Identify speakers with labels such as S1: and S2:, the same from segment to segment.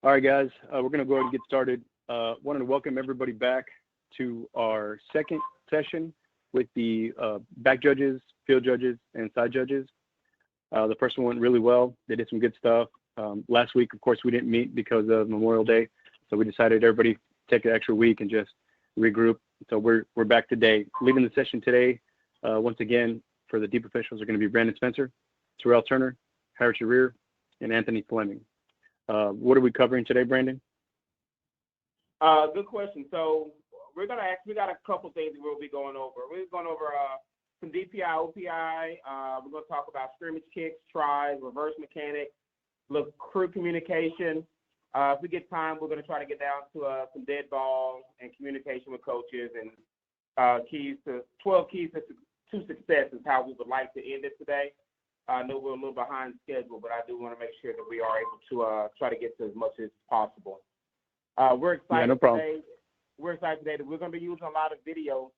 S1: All right, guys, we're going to go ahead and get started. Wanted to welcome everybody back to our second session with the back judges, field judges, and side judges. The first one went really well. They did some good stuff. Last week, of course, we didn't meet because of Memorial Day, so we decided everybody take an extra week and just regroup. So we're back today. Leading the session today, once again, for the deep officials are going to be Brandon Spencer, Terrell Turner, Harry Rear, and Anthony Fleming. What are we covering today, Brandon?
S2: Good question. So we got a couple things that we'll be going over. We're going over some DPI, OPI. We're going to talk about scrimmage kicks, tries, reverse mechanics, look, crew communication. If we get time, we're going to try to get down to some dead balls and communication with coaches and 12 keys to success is how we would like to end it today. I know we're a little behind schedule, but I do want to make sure that we are able to try to get to as much as possible. We're excited today. We're excited today that we're going to be using a lot of video,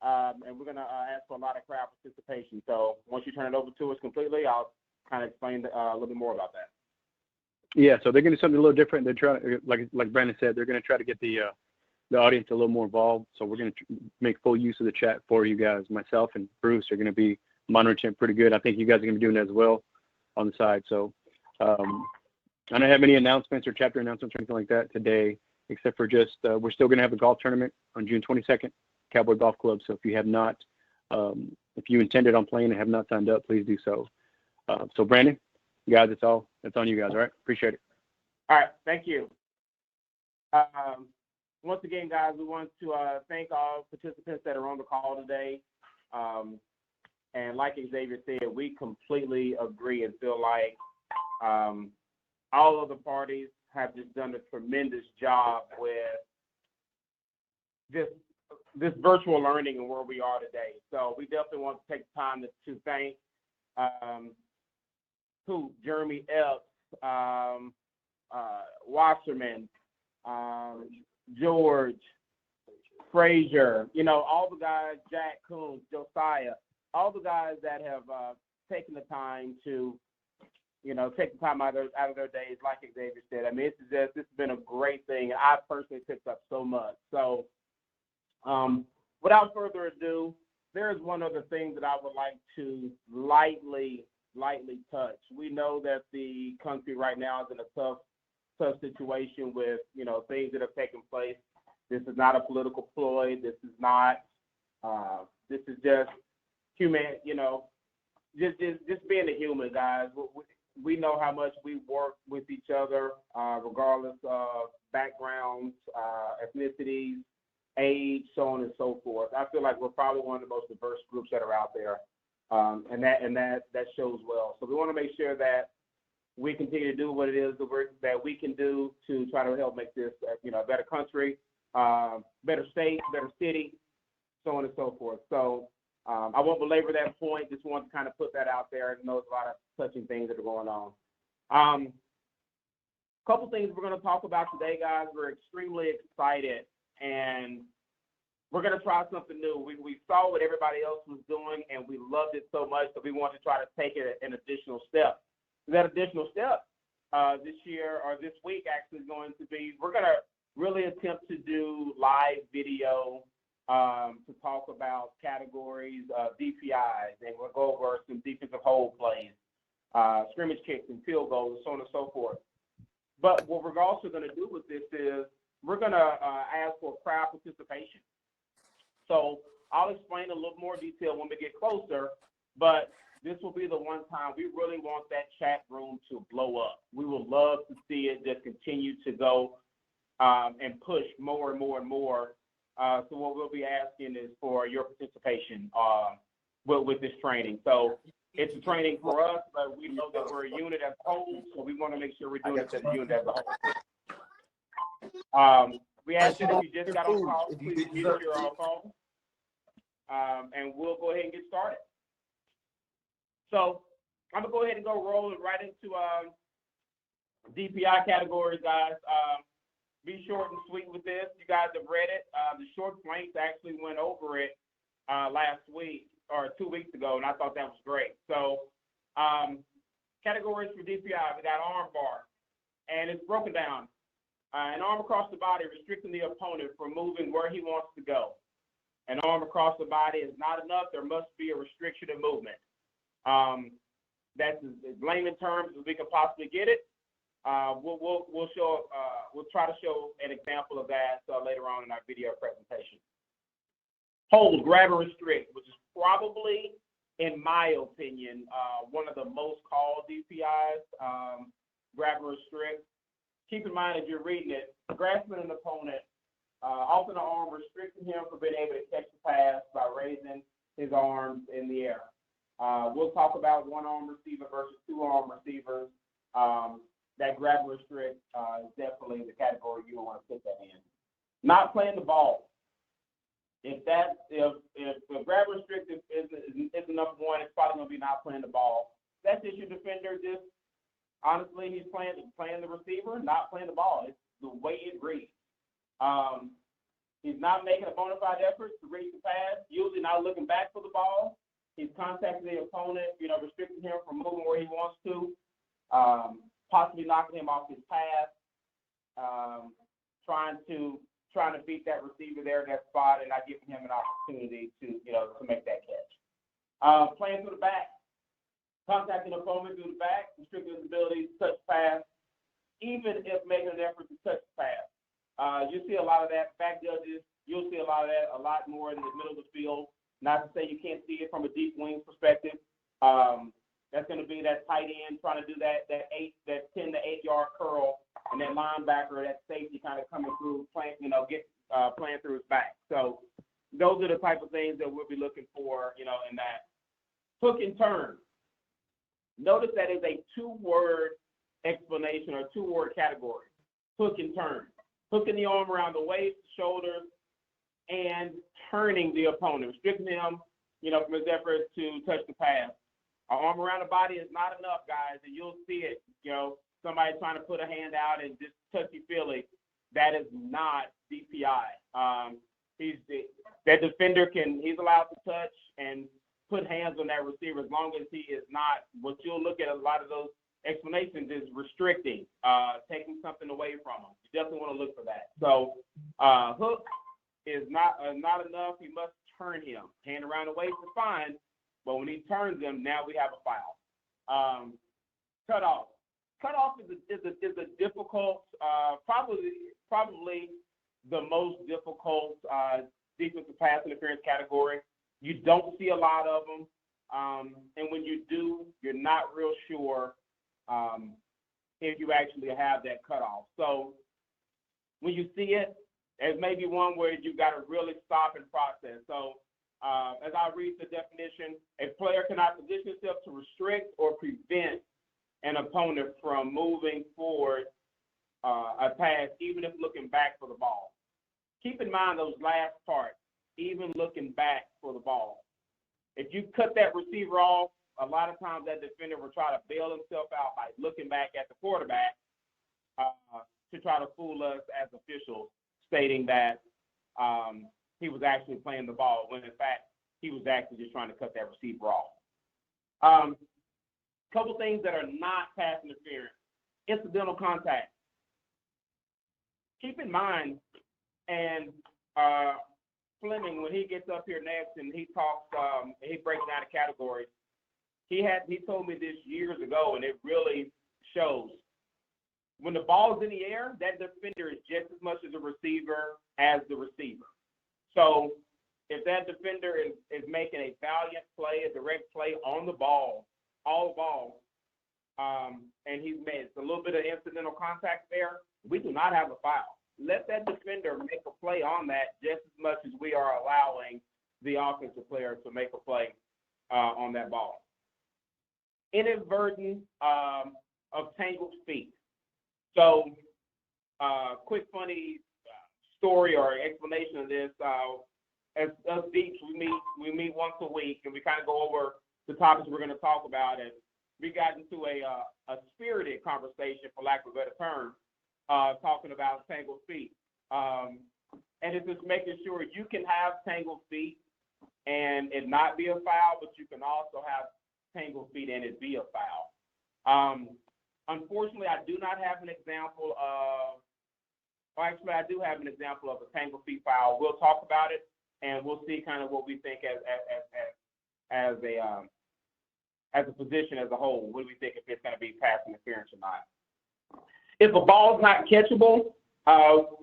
S2: and we're going to ask for a lot of crowd participation. So once you turn it over to us completely, I'll kind of explain a little bit more about that.
S1: Yeah, so they're going to do something a little different. They're trying, like Brandon said, they're going to try to get the audience a little more involved. So we're going to make full use of the chat for you guys. Myself and Bruce are going to be monitoring it pretty good. I think you guys are going to be doing that as well on the side. So I don't have any announcements or chapter announcements or anything like that today, except for just we're still going to have a golf tournament on June 22nd, Cowboy Golf Club. So if you have not, if you intended on playing and have not signed up, please do so. So Brandon, guys, it's on you guys. All right, appreciate it.
S2: All right, thank you. Once again, guys, we want to thank all participants that are on the call today. And like Xavier said, we completely agree and feel like all of the parties have just done a tremendous job with this virtual learning and where we are today. So we definitely want to take the time to thank Jeremy Epps, Wasserman, George, Frazier, all the guys, Jack Coons, Josiah, all the guys that have taken the time to, take the time out of their days, like Xavier said. I mean, this has been a great thing. I personally picked up so much. So without further ado, there is one other thing that I would like to lightly touch. We know that the country right now is in a tough situation with, things that have taken place. This is not a political ploy. This is not, this is just human, just being a human, guys. We know how much we work with each other, regardless of backgrounds, ethnicities, age, so on and so forth. I feel like we're probably one of the most diverse groups that are out there, and that shows well. So we want to make sure that we continue to do what it is that we can do to try to help make this, a better country, better state, better city, so on and so forth. So I won't belabor that point. Just want to kind of put that out there. I know there's a lot of touching things that are going on. Couple things we're going to talk about today, guys. We're extremely excited, and we're going to try something new. We saw what everybody else was doing, and we loved it so much that we want to try to take it an additional step. That additional step this year or this week actually is going to be, we're going to really attempt to do live video to talk about categories of DPIs, and we'll go over some defensive hold plays, scrimmage kicks and field goals, so on and so forth. But what we're also going to do with this is we're going to ask for crowd participation. So I'll explain a little more detail when we get closer, but this will be the one time we really want that chat room to blow up. We would love to see it just continue to go and push more and more and more. So what we'll be asking is for your participation with this training. So it's a training for us, but we know that we're a unit as a whole, so we want to make sure we're doing it as a unit as a whole. We ask that if you just got on call, please mute your phone, and we'll go ahead and get started. So I'm going to go ahead and go rolling right into DPI categories, guys. Be short and sweet with this. You guys have read it. The short flanks actually went over it last week or 2 weeks ago, and I thought that was great. So categories for DPI, we got arm bar, and it's broken down. An arm across the body restricting the opponent from moving where he wants to go. An arm across the body is not enough. There must be a restriction of movement. That's as layman terms as we can possibly get it. We'll try to show an example of that later on in our video presentation. Hold, grab, and restrict, which is probably, in my opinion, one of the most called DPIs. Grab and restrict. Keep in mind as you're reading it, grasping an opponent, often the arm restricting him from being able to catch the pass by raising his arms in the air. We'll talk about one-arm receiver versus two-arm receivers. That grab and restrict is definitely the category you don't want to put that in. Not playing the ball. If grab and restrict is the number one, it's probably going to be not playing the ball. That's just your defender. Just honestly, he's playing the receiver, not playing the ball. It's the way it reads. He's not making a bona fide effort to reach the pass. Usually not looking back for the ball. He's contacting the opponent, restricting him from moving where he wants to. Possibly knocking him off his path, trying to beat that receiver there in that spot and not giving him an opportunity to make that catch. Playing through the back, contacting the opponent through the back, restricting his ability to touch the pass, even if making an effort to touch the pass. You see a lot of that. Back judges, you'll see a lot of that, a lot more in the middle of the field. Not to say you can't see it from a deep wing perspective. That's going to be that tight end trying to do that 10 to 8 yard curl, and that linebacker, that safety kind of coming through, playing through his back. So those are the type of things that we'll be looking for, in that. Hook and turn. Notice that is a two-word explanation or two-word category. Hook and turn. Hooking the arm around the waist, shoulders, and turning the opponent, restricting him, from his efforts to touch the pass. An arm around the body is not enough, guys, and you'll see it. Somebody trying to put a hand out and just touchy-feely. That is not DPI. That defender he's allowed to touch and put hands on that receiver as long as he is not. What you'll look at a lot of those explanations is restricting, taking something away from him. You definitely want to look for that. So hook is not enough. You must turn him. Hand around the waist is fine. But when he turns them, now we have a foul. Cutoff. Cutoff is a difficult, probably the most difficult defensive pass interference category. You don't see a lot of them, and when you do, you're not real sure if you actually have that cutoff. So when you see it, there's maybe one where you got to really stop and process. So as I read the definition, a player cannot position himself to restrict or prevent an opponent from moving forward a pass, even if looking back for the ball. Keep in mind those last parts, even looking back for the ball. If you cut that receiver off, a lot of times that defender will try to bail himself out by looking back at the quarterback to try to fool us as officials, stating that he was actually playing the ball when, in fact, he was actually just trying to cut that receiver off. Couple things that are not pass interference. Incidental contact. Keep in mind, and Fleming, when he gets up here next and he talks, he breaks down the categories, he told me this years ago, and it really shows. When the ball's in the air, that defender is just as much as a receiver as the receiver. So if that defender is making a valiant play, a direct play on the ball, all balls, and he's made a little bit of incidental contact there, we do not have a foul. Let that defender make a play on that just as much as we are allowing the offensive player to make a play on that ball. Inadvertent of tangled feet. So quick funny story or explanation of this. As us Deeps, we meet once a week, and we kind of go over the topics we're going to talk about. And we got into a spirited conversation, for lack of a better term, talking about tangled feet. And it's just making sure you can have tangled feet and it not be a foul, but you can also have tangled feet and it be a foul. Unfortunately, I do not have an example of actually, I do have an example of a tangle feet foul. We'll talk about it, and we'll see kind of what we think as a position as a whole. What do we think if it's going to be pass interference or not? If a ball's not catchable,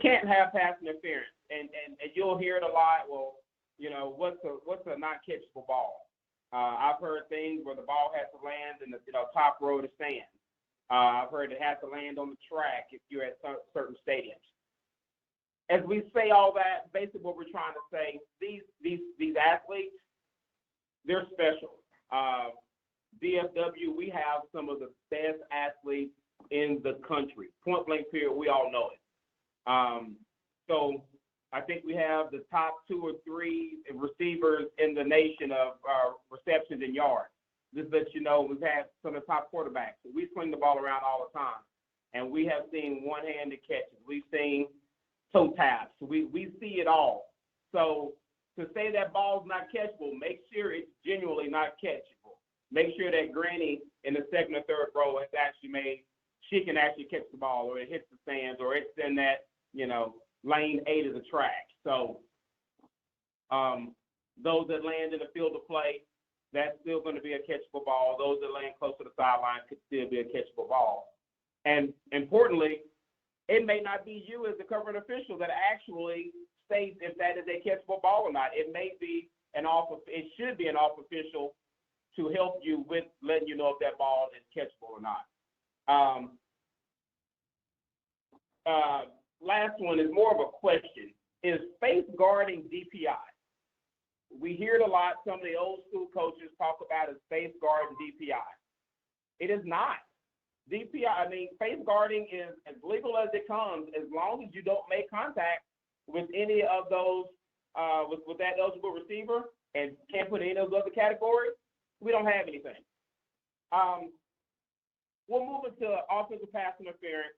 S2: can't have pass interference, and you'll hear it a lot. Well, you know, what's a not catchable ball? I've heard things where the ball has to land in the top row of the stand. I've heard it has to land on the track if you're at certain stadiums. As we say all that, basically what we're trying to say, these athletes, they're special. DFW, we have some of the best athletes in the country. Point blank period, we all know it. So I think we have the top 2 or 3 receivers in the nation of receptions and yards. This lets you know we've had some of the top quarterbacks. We swing the ball around all the time, and we have seen one-handed catches. We've seen toe taps. We see it all. So to say that ball's not catchable, make sure it's genuinely not catchable. Make sure that Granny in the second or third row has actually made, she can actually catch the ball, or it hits the stands, or it's in that, lane 8 of the track. So those that land in the field of play, that's still going to be a catchable ball. Those that land close to the sideline could still be a catchable ball. And importantly, it may not be you as the covering official that actually states if that is a catchable ball or not. It may be it should be an off official to help you with letting you know if that ball is catchable or not. Last one is more of a question. Is face guarding DPI? We hear it a lot. Some of the old school coaches talk about as face guarding DPI. It is not. DPI, face guarding is as legal as it comes as long as you don't make contact with any of those, with that eligible receiver and can't put any of those other categories. We don't have anything. We'll move into offensive pass interference,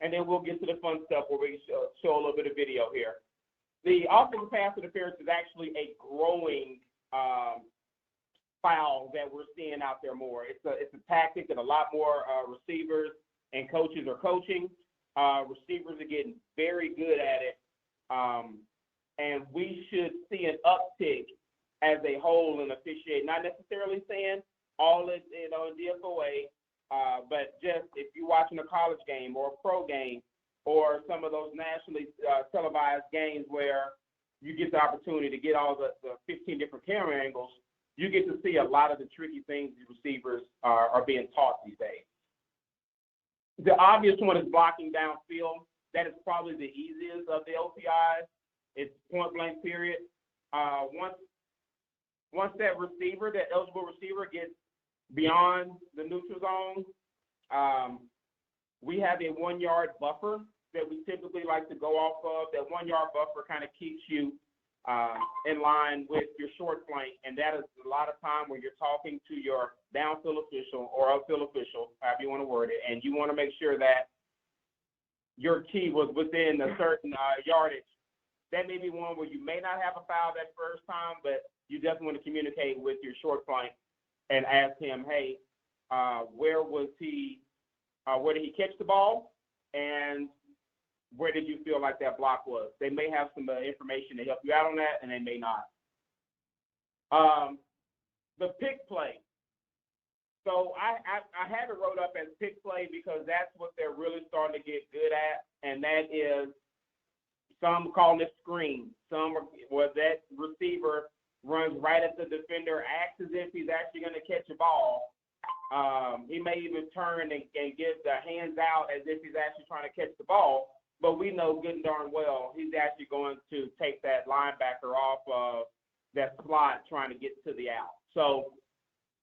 S2: and then we'll get to the fun stuff where we show a little bit of video here. The offensive pass interference is actually a growing foul that we're seeing out there more. It's a tactic that a lot more receivers and coaches are coaching. Receivers are getting very good at it, and we should see an uptick as a whole in officiating. Not necessarily saying all in DFOA, but just if you're watching a college game or a pro game or some of those nationally televised games where you get the opportunity to get all the 15 different camera angles, you get to see a lot of the tricky things the receivers are being taught these days. The obvious one is blocking downfield. That is probably the easiest of the OPIs. It's point blank period. Once that receiver, that eligible receiver, gets beyond the neutral zone, we have a 1-yard buffer that we typically like to go off of. That 1-yard buffer kind of keeps you in line with your short flank, and that is a lot of time when you're talking to your downfield official or upfield official, however you want to word it, and you want to make sure that your key was within a certain yardage. That may be one where you may not have a foul that first time, but you definitely want to communicate with your short flank and ask him, hey, where did he catch the ball, and where did you feel like that block was? They may have some information to help you out on that, and they may not. The pick play. So I have it wrote up as pick play because that's what they're really starting to get good at, and that is, some call it screen. Some where that receiver runs right at the defender, acts as if he's actually going to catch a ball. He may even turn and give the hands out as if he's actually trying to catch the ball. But we know good and darn well he's actually going to take that linebacker off of that slot trying to get to the out. So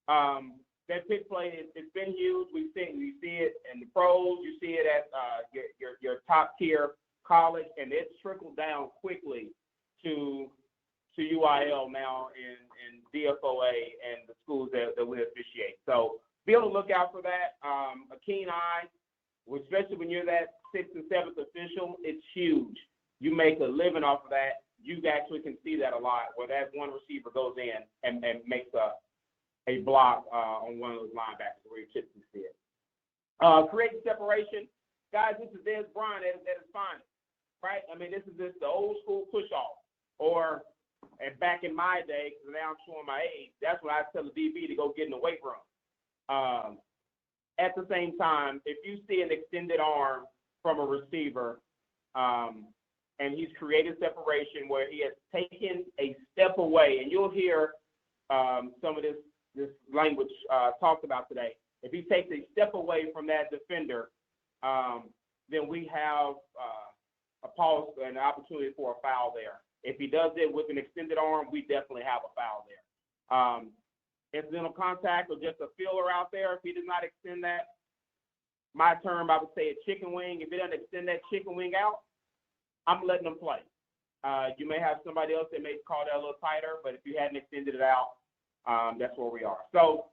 S2: that pick play, it's been huge. You see it in the pros. You see it at your top tier college, and it's trickled down quickly to UIL now in DFOA and the schools that we officiate. So be on the lookout for that. A keen eye, especially when you're that 6th and 7th official, it's huge. You make a living off of that. You actually can see that a lot, where that one receiver goes in and makes a block on one of those linebackers where you typically see it. Create separation. Guys, this is Des Bryant at his finest. right? I mean, this is just the old school push-off. Or, and back in my day, because now I'm showing my age, that's when I tell the DB to go get in the weight room. At the same time, if you see an extended arm from a receiver, and he's created separation where he has taken a step away, and you'll hear some of this language talked about today. If he takes a step away from that defender, then we have a pause and an opportunity for a foul there. If he does it with an extended arm, we definitely have a foul there. Incidental contact or just a feeler out there, if he does not extend that, my term, I would say a chicken wing. If he doesn't extend that chicken wing out, I'm letting them play. You may have somebody else that may call that a little tighter, but if you hadn't extended it out, that's where we are. So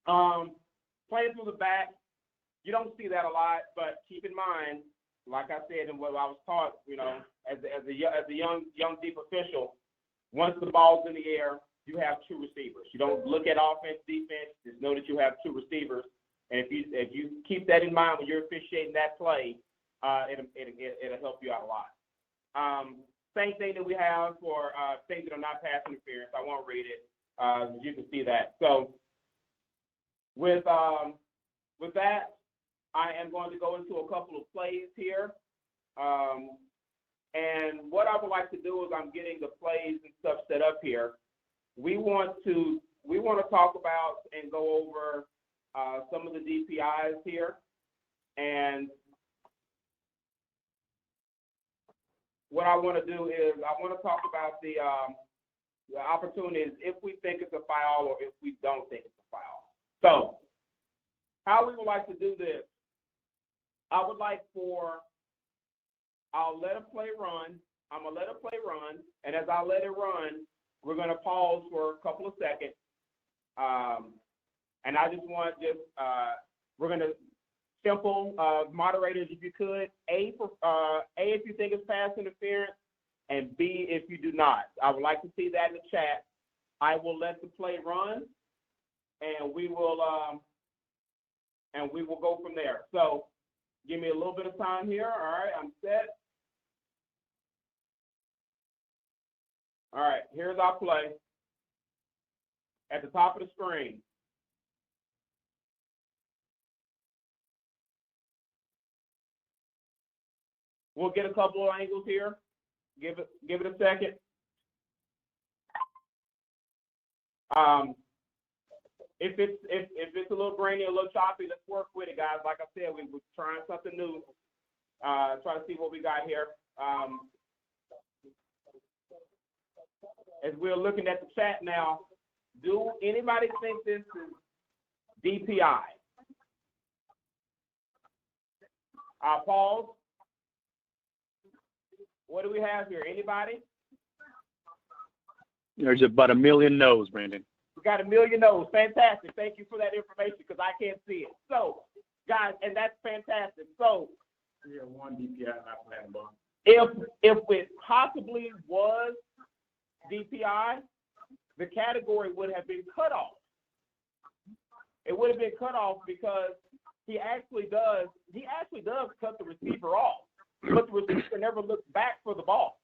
S2: playing through the back, you don't see that a lot, but keep in mind, like I said, and what I was taught, you know, as a young deep official, once the ball's in the air, you have two receivers. You don't look at offense, defense. Just know that you have two receivers, and if you keep that in mind when you're officiating that play, it'll help you out a lot. Same thing that we have for things that are not pass interference. I won't read it. You can see that. So with that, I am going to go into a couple of plays here. And what I would like to do is I'm getting the plays and stuff set up here. We want to talk about and go over some of the DPIs here. And what I want to do is I want to talk about the opportunities if we think it's a foul or if we don't think it's a foul. So how we would like to do this, I would like I'll let a play run. I'm going to let a play run. And as I let it run, we're going to pause for a couple of seconds. And I just want we're going to simple moderators, if you could, A, if you think it's pass interference, and B, if you do not. I would like to see that in the chat. I will let the play run, and we will go from there. So give me a little bit of time here. All right, I'm set. All right, here's our play. At the top of the screen. We'll get a couple of angles here. Give it a second. If it's a little grainy, a little choppy, let's work with it, guys. Like I said, we're trying something new. Try to see what we got here. As we're looking at the chat now, do anybody think this is DPI? Pause. What do we have here? Anybody?
S1: There's about 1 million no's, Brandon.
S2: We got 1 million no's. Fantastic. Thank you for that information because I can't see it. So, guys, and that's fantastic. So,
S3: yeah, one DPI not playing ball.
S2: If it possibly was DPI, the category would have been cut off. It would have been cut off because he actually does cut the receiver off, but the receiver never looks back for the ball.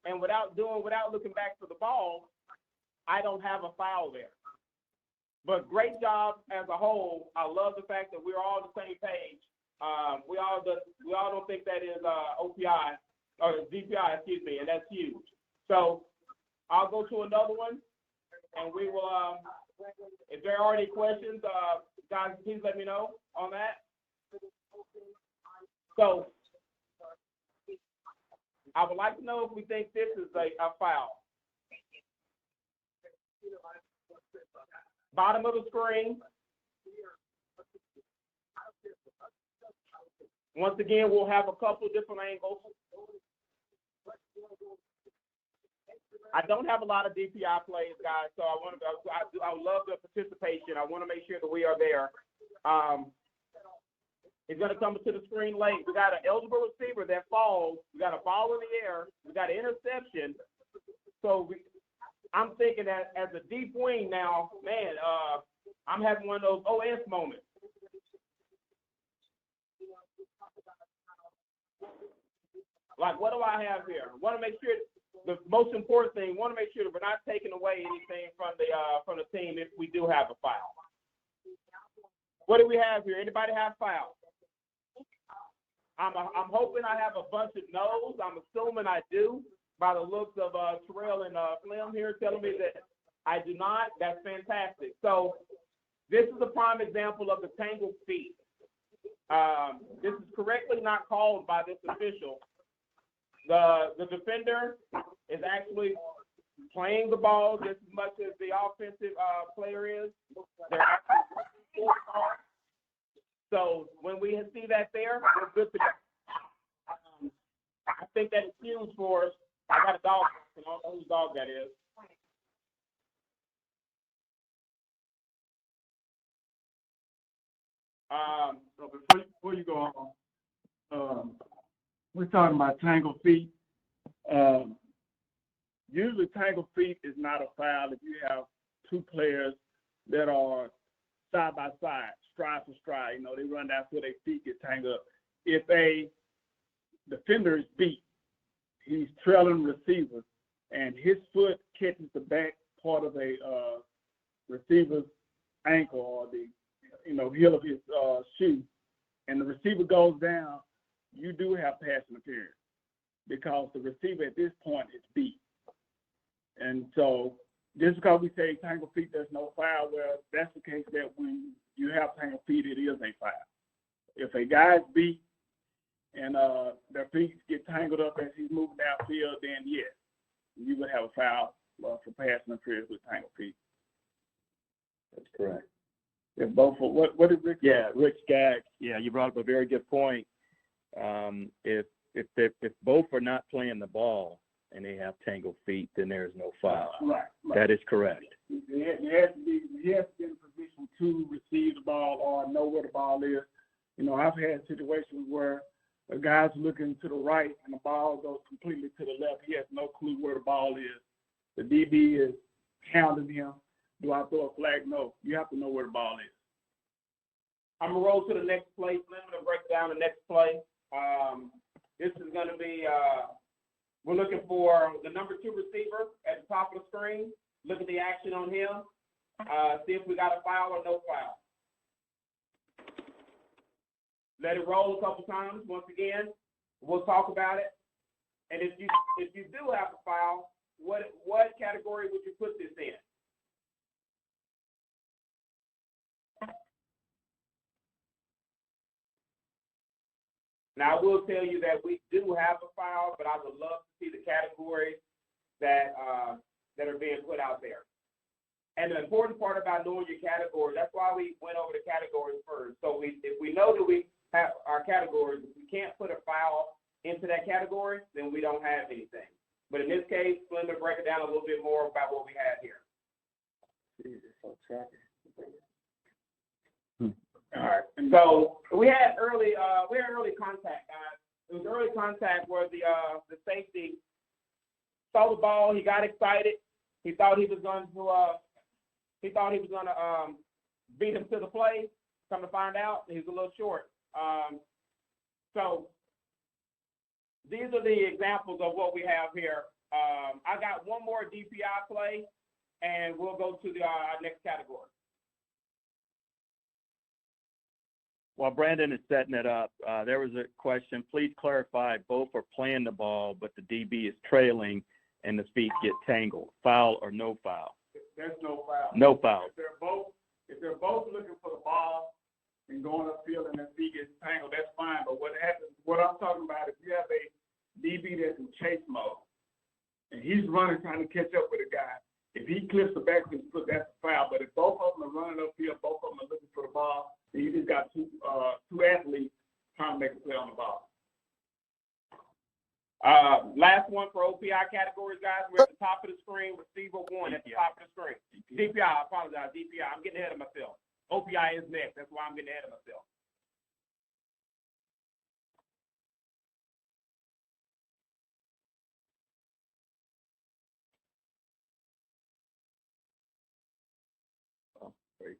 S2: And without looking back for the ball, I don't have a foul there. But great job as a whole. I love the fact that we're all on the same page. We all don't think that is OPI or DPI, excuse me, and that's huge. So I'll go to another one, and we will. If there are any questions, guys, please let me know on that. So I would like to know if we think this is a foul. Bottom of the screen. Once again, we'll have a couple of different angles. I don't have a lot of DPI plays, guys, so I would love the participation. I want to make sure that we are there. It's going to come to the screen late. We got an eligible receiver that falls. We got a ball in the air. We got an interception. So I'm thinking that as a deep wing now, man, I'm having one of those OS moments. Like, what do I have here? Want to make sure the most important thing. Want to make sure that we're not taking away anything from the team if we do have a foul. What do we have here? Anybody have foul? I'm hoping I have a bunch of no's. I'm assuming I do by the looks of Terrell and Slim here telling me that I do not. That's fantastic. So this is a prime example of the tangled feet. This is correctly not called by this official. The defender is actually playing the ball just as much as the offensive player is. They're actually so when we see that there, we're good to go. I think that is huge for us. I got a dog. I don't know whose dog that is.
S3: So before you go on, we're talking about tangled feet. Usually tangled feet is not a foul if you have two players that are side by side, stride for stride. You know, they run down till their feet get tangled up. If a defender is beat, he's trailing receiver, and his foot catches the back part of a receiver's ankle or the heel of his shoe, and the receiver goes down, you do have pass interference because the receiver at this point is beat. And so just because we say tangled feet, there's no foul, well, that's the case that when you have tangled feet, it is a foul. If a guy's beat and their feet get tangled up as he's moving downfield, then yes, you would have a foul for pass interference with tangled feet.
S1: That's correct.
S3: If both, what did Rick say?
S1: Yeah, Rick Skaggs. Yeah, you brought up a very good point. If both are not playing the ball and they have tangled feet, then there is no foul.
S3: Right.
S1: That is correct.
S3: He has to be in a position to receive the ball or know where the ball is. You know, I've had situations where a guy's looking to the right and the ball goes completely to the left. He has no clue where the ball is. The DB is hounding him. Do I throw a flag? No. You have to know where the ball is.
S2: I'm going to roll to the next play. I'm going to break down the next play. This is going to be, we're looking for the number 2 receiver at the top of the screen. Look at the action on him. See if we got a foul or no foul. Let it roll a couple times. Once again, we'll talk about it. And if you do have a foul, what category would you put this in? Now, I will tell you that we do have a foul, but I would love to see the categories that are being put out there. And the important part about knowing your category, that's why we went over the categories first. So if we know that we have our categories, if we can't put a foul into that category, then we don't have anything. But in this case, let me break it down a little bit more about what we have here. All right. So we had early contact, guys. It was early contact where the safety saw the ball. He got excited. He thought he was going to beat him to the play. Come to find out, he was a little short. So these are the examples of what we have here. I got one more DPI play, and we'll go to the next category.
S1: While Brandon is setting it up, there was a question. Please clarify, both are playing the ball, but the DB is trailing and the feet get tangled. Foul or no foul?
S3: There's no foul.
S1: No foul.
S3: If they're both looking for the ball and going upfield and their feet get tangled, that's fine. But what I'm talking about, if you have a DB that's in chase mode and he's running trying to catch up with a guy, if he clips the back of his foot, that's a foul. But if both of them are running upfield, both of them are looking for the ball, then you just got two athletes trying to make a play on the ball.
S2: Last one for OPI categories, guys. We're at the top of the screen. Receiver 1 at the top of the screen. DPI, I apologize. DPI, I'm getting ahead of myself. OPI is next. That's why I'm getting ahead of myself.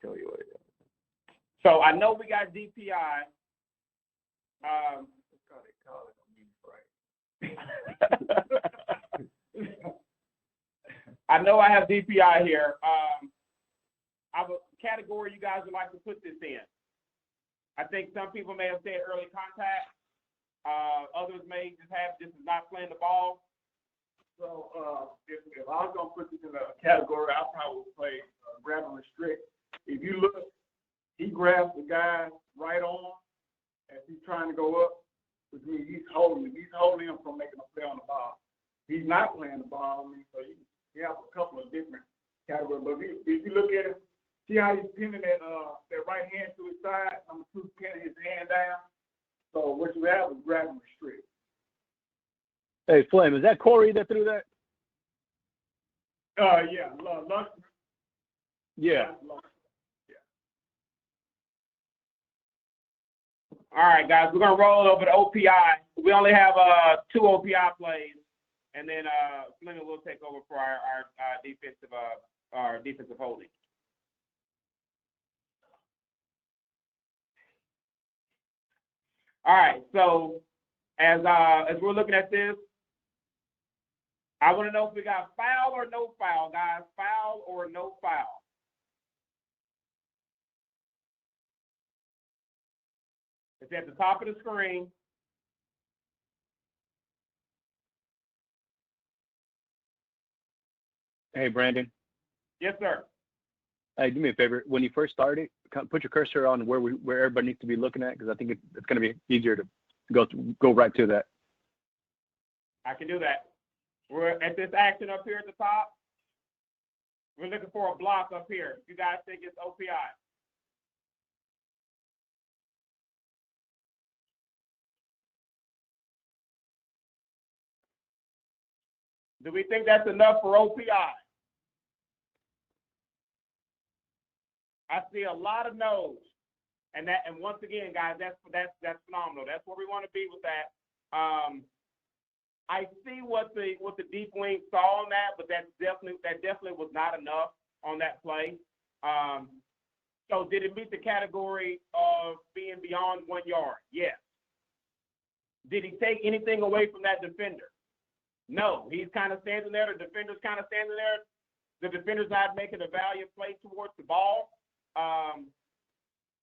S1: Tell you what it is.
S2: So I know we got DPI. I know I have DPI here. I have a category you guys would like to put this in. I think some people may have said early contact. Others may just have this is not playing the ball.
S3: So if I was gonna put this in a category, I probably would play grab and restrict. If you look, he grabs the guy right on as he's trying to go up, which means he's holding him from making a play on the ball. He's not playing the ball. I mean, so he has a couple of different categories. But if you look at him, see how he's pinning that right hand to his side, number 2 pinning his hand down. So what you have is grab and restrict.
S1: Hey, Flame, is that Corey that threw that?
S3: Yeah, Luxman.
S1: Yeah.
S2: All right, guys, we're gonna roll over to OPI. We only have 2 OPI plays, and then Fleming will take over for our defensive holding. All right, so as we're looking at this, I want to know if we got foul or no foul, guys. Foul or no foul. It's at the top of the screen.
S1: Hey, Brandon.
S2: Yes, sir.
S1: Hey, do me a favor. When you first started, put your cursor on where everybody needs to be looking at, because I think it's going to be easier to go right to that.
S2: I can do that. We're at this action up here at the top. We're looking for a block up here. You guys think it's OPI? Do we think that's enough for OPI? I see a lot of no's, and once again, guys, that's phenomenal. That's where we want to be with that. I see what the deep wing saw on that, but that definitely was not enough on that play. So did it meet the category of being beyond 1 yard? Yes. Did he take anything away from that defender? No. He's kind of standing there. The defender's kind of standing there. The defender's not making a valiant play towards the ball.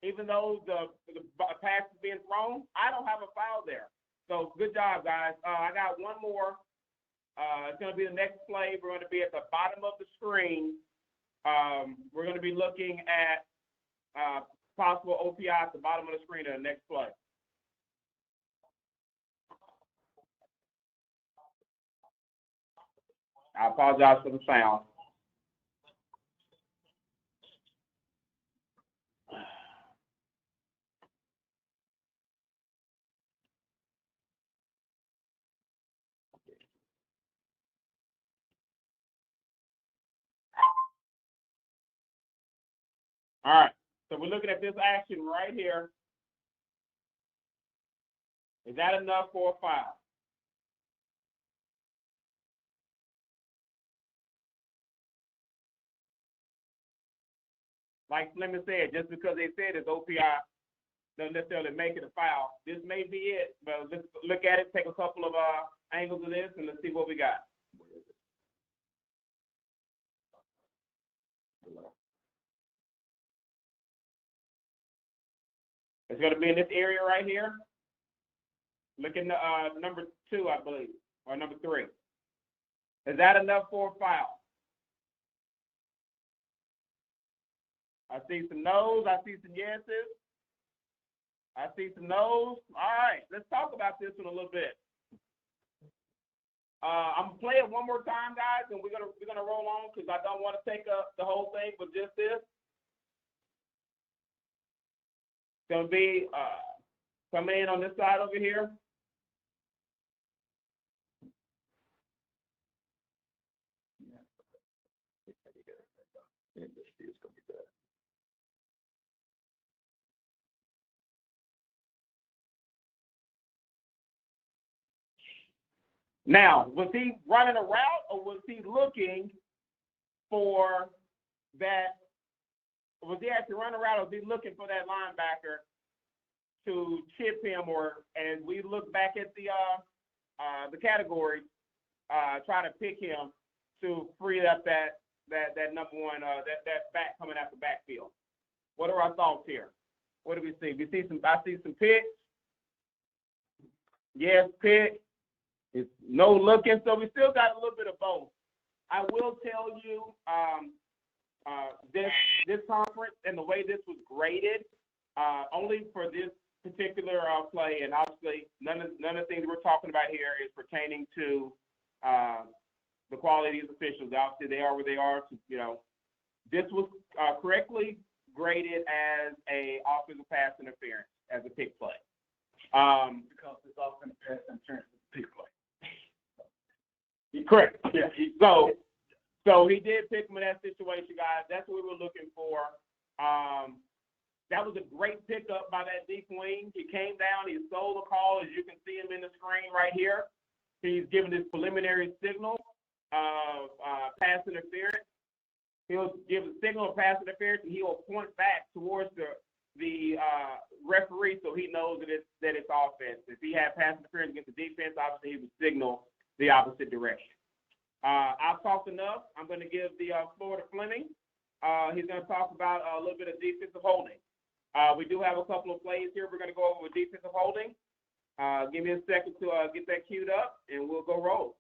S2: Even though the pass is being thrown, I don't have a foul there. So good job, guys. I got one more. It's going to be the next play. We're going to be at the bottom of the screen. We're going to be looking at possible OPI at the bottom of the screen in the next play. I apologize for the sound. All right, so we're looking at this action right here. Is that enough for a foul? Like Fleming said, just because they said it's OPI doesn't necessarily make it a foul. This may be it, but let's look at it, take a couple of angles of this, and let's see what we got. It's going to be in this area right here. Look at number 2, I believe, or number 3. Is that enough for a foul? I see some no's. I see some yeses. I see some no's. All right, let's talk about this one a little bit. I'm gonna play it one more time, guys, and we're gonna roll on because I don't want to take up the whole thing with just this. It's gonna be coming in on this side over here. Now, was he running a route or was he looking for that? Was he actually running a route or was he looking for that linebacker to chip him? Or as we look back at the category, try to pick him, to free up that number one, that back coming out the backfield. What are our thoughts here? What do we see? I see some picks. Yes, pick. It's no looking. So we still got a little bit of both. I will tell you, this conference and the way this was graded, only for this particular play, and obviously none of the things we're talking about here is pertaining to the quality of these officials. Obviously, they are where they are. This was correctly graded as a offensive pass interference, as a pick play.
S3: Because it's offensive pass interference is a pick play.
S2: Correct. Yeah. So he did pick him in that situation, guys. That's what we were looking for. That was a great pickup by that deep wing. He came down. He stole the call, as you can see him in the screen right here. He's given this preliminary signal of pass interference. He'll give a signal of pass interference, and he'll point back towards the referee so he knows that it's offense. If he had pass interference against the defense, obviously he would signal the opposite direction. I've talked enough. I'm going to give the floor to Fleming. He's going to talk about a little bit of defensive holding. We do have a couple of plays here. We're going to go over with defensive holding. Give me a second to get that queued up, and we'll go roll.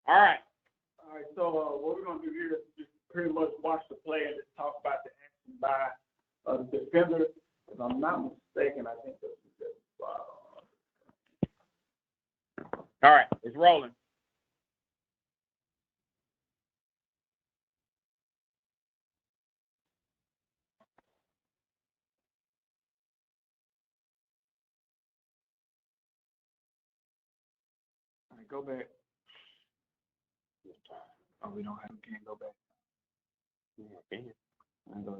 S2: All right.
S3: So what we're going to do here is just pretty much watch the play and just talk about the action by the defender. If I'm not mistaken, I think that's
S2: all right, it's rolling.
S3: All right, go back. Oh, we don't have. Can't go back.
S2: Yeah,
S3: I go.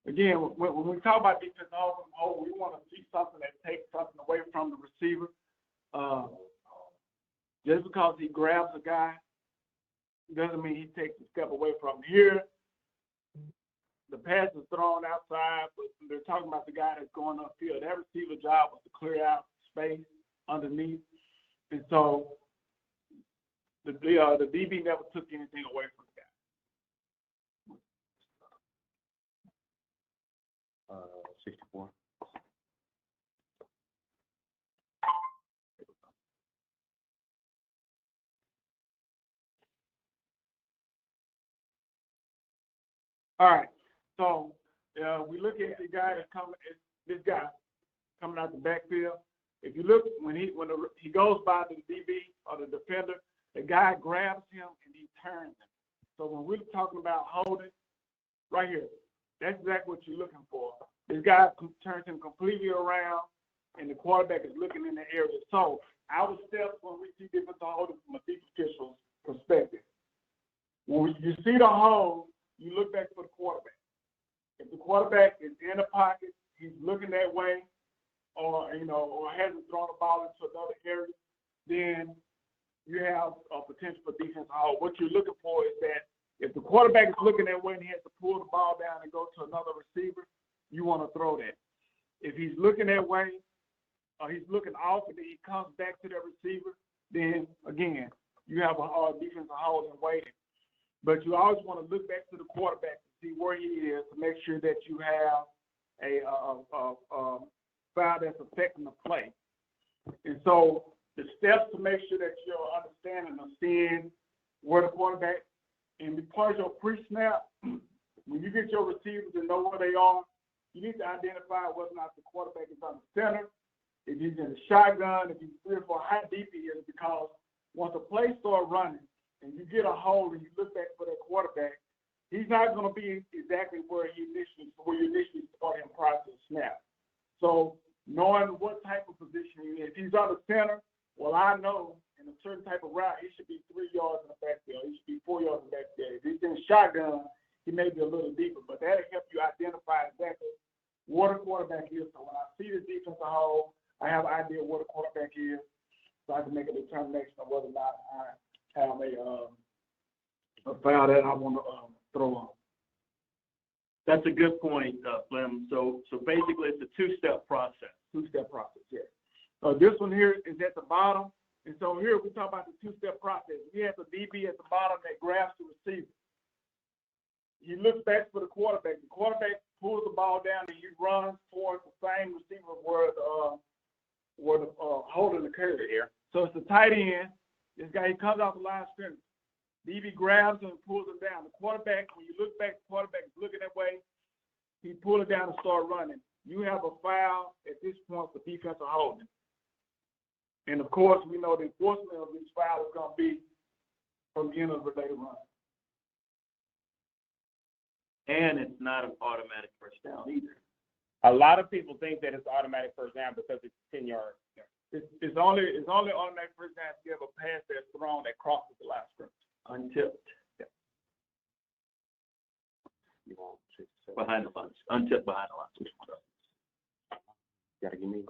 S3: Again, when we talk about defense hold, we want to see something that takes something away from the receiver. Just because he grabs a guy doesn't mean he takes a step away from him. Here, the pass is thrown outside, but they're talking about the guy that's going upfield. That receiver's job was to clear out space underneath, and so the DB never took anything away from the guy.
S2: 64.
S3: All right, so we look at the guy that's coming. This guy coming out the backfield. If you look when he goes by the DB or the defender, the guy grabs him and he turns him. So when we're talking about holding, right here, that's exactly what you're looking for. This guy turns him completely around, and the quarterback is looking in the area. So our steps when we see defensive holding from a deep official's perspective, when you see the hold, you look back for the quarterback. If the quarterback is in the pocket, he's looking that way, or hasn't thrown the ball into another area, then you have a potential for defensive hold. What you're looking for is that if the quarterback is looking that way and he has to pull the ball down and go to another receiver, you want to throw that. If he's looking that way, or he's looking off and then he comes back to that receiver, then again, you have a defensive hold and waiting. But you always want to look back to the quarterback to see where he is to make sure that you have a foul that's affecting the play. And so the steps to make sure that you're understanding or seeing where the quarterback, and because your pre-snap, when you get your receivers and know where they are, you need to identify whether or not the quarterback is on the center, if he's in the shotgun, if he's 3 or 4, how deep he is, because once the play starts running and you get a hold and you look back for that quarterback, he's not going to be exactly where you initially started him prior to the snap. So knowing what type of position he is, if he's on the center, well, I know in a certain type of route, he should be 3 yards in the backfield. He should be 4 yards in the backfield. If he's in the shotgun, he may be a little deeper, but that'll help you identify exactly where the quarterback is. So when I see the defensive hold, I have an idea where the quarterback is, so I can make a determination of whether or not I have a foul that I want to throw on.
S4: That's a good point, Flem. So basically, it's a two-step process.
S3: Two-step process, yeah. This one here is at the bottom. And so here we talk about the two-step process. We have the DB at the bottom that grabs the receiver. He looks back for the quarterback. The quarterback pulls the ball down and he runs towards the same receiver where the holding the curve here. So it's the tight end. This guy, he comes off the line of scrimmage. DB grabs him and pulls him down. The quarterback, when you look back, the quarterback is looking that way. He pull it down and start running. You have a foul at this point for defensive holding. And of course, we know the enforcement of this foul is going to be from the end of the related run.
S4: And it's not an automatic first down either.
S2: A lot of people think that it's automatic first down because it's 10 yards.
S3: It's only automatic first down if you have a pass that's thrown that crosses the line of scrimmage.
S4: Untipped.
S3: Yeah.
S4: You won't behind the lines. Untipped behind the lines.
S3: Gotta give me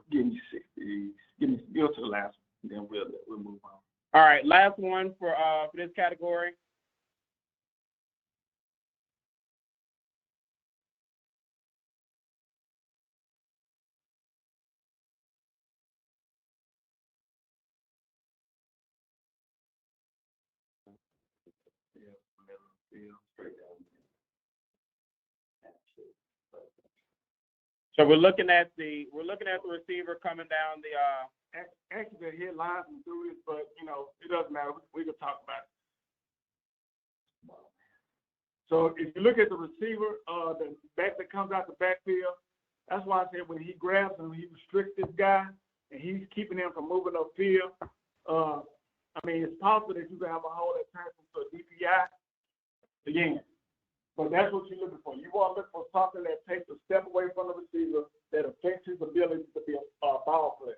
S3: 60. Give me go to the last one, then we'll move on.
S2: All right, last one for this category. So we're looking at the receiver coming down the
S3: Actually, the headlines and through this, but it doesn't matter. We can talk about it. So if you look at the receiver, the back that comes out the backfield, that's why I said when he grabs him, he restricts this guy and he's keeping him from moving upfield. It's possible that you can have a hole that turns into a DPI again. But that's what you're looking for. You want to look for something that takes a step away from the receiver that affects his ability to be a ball player.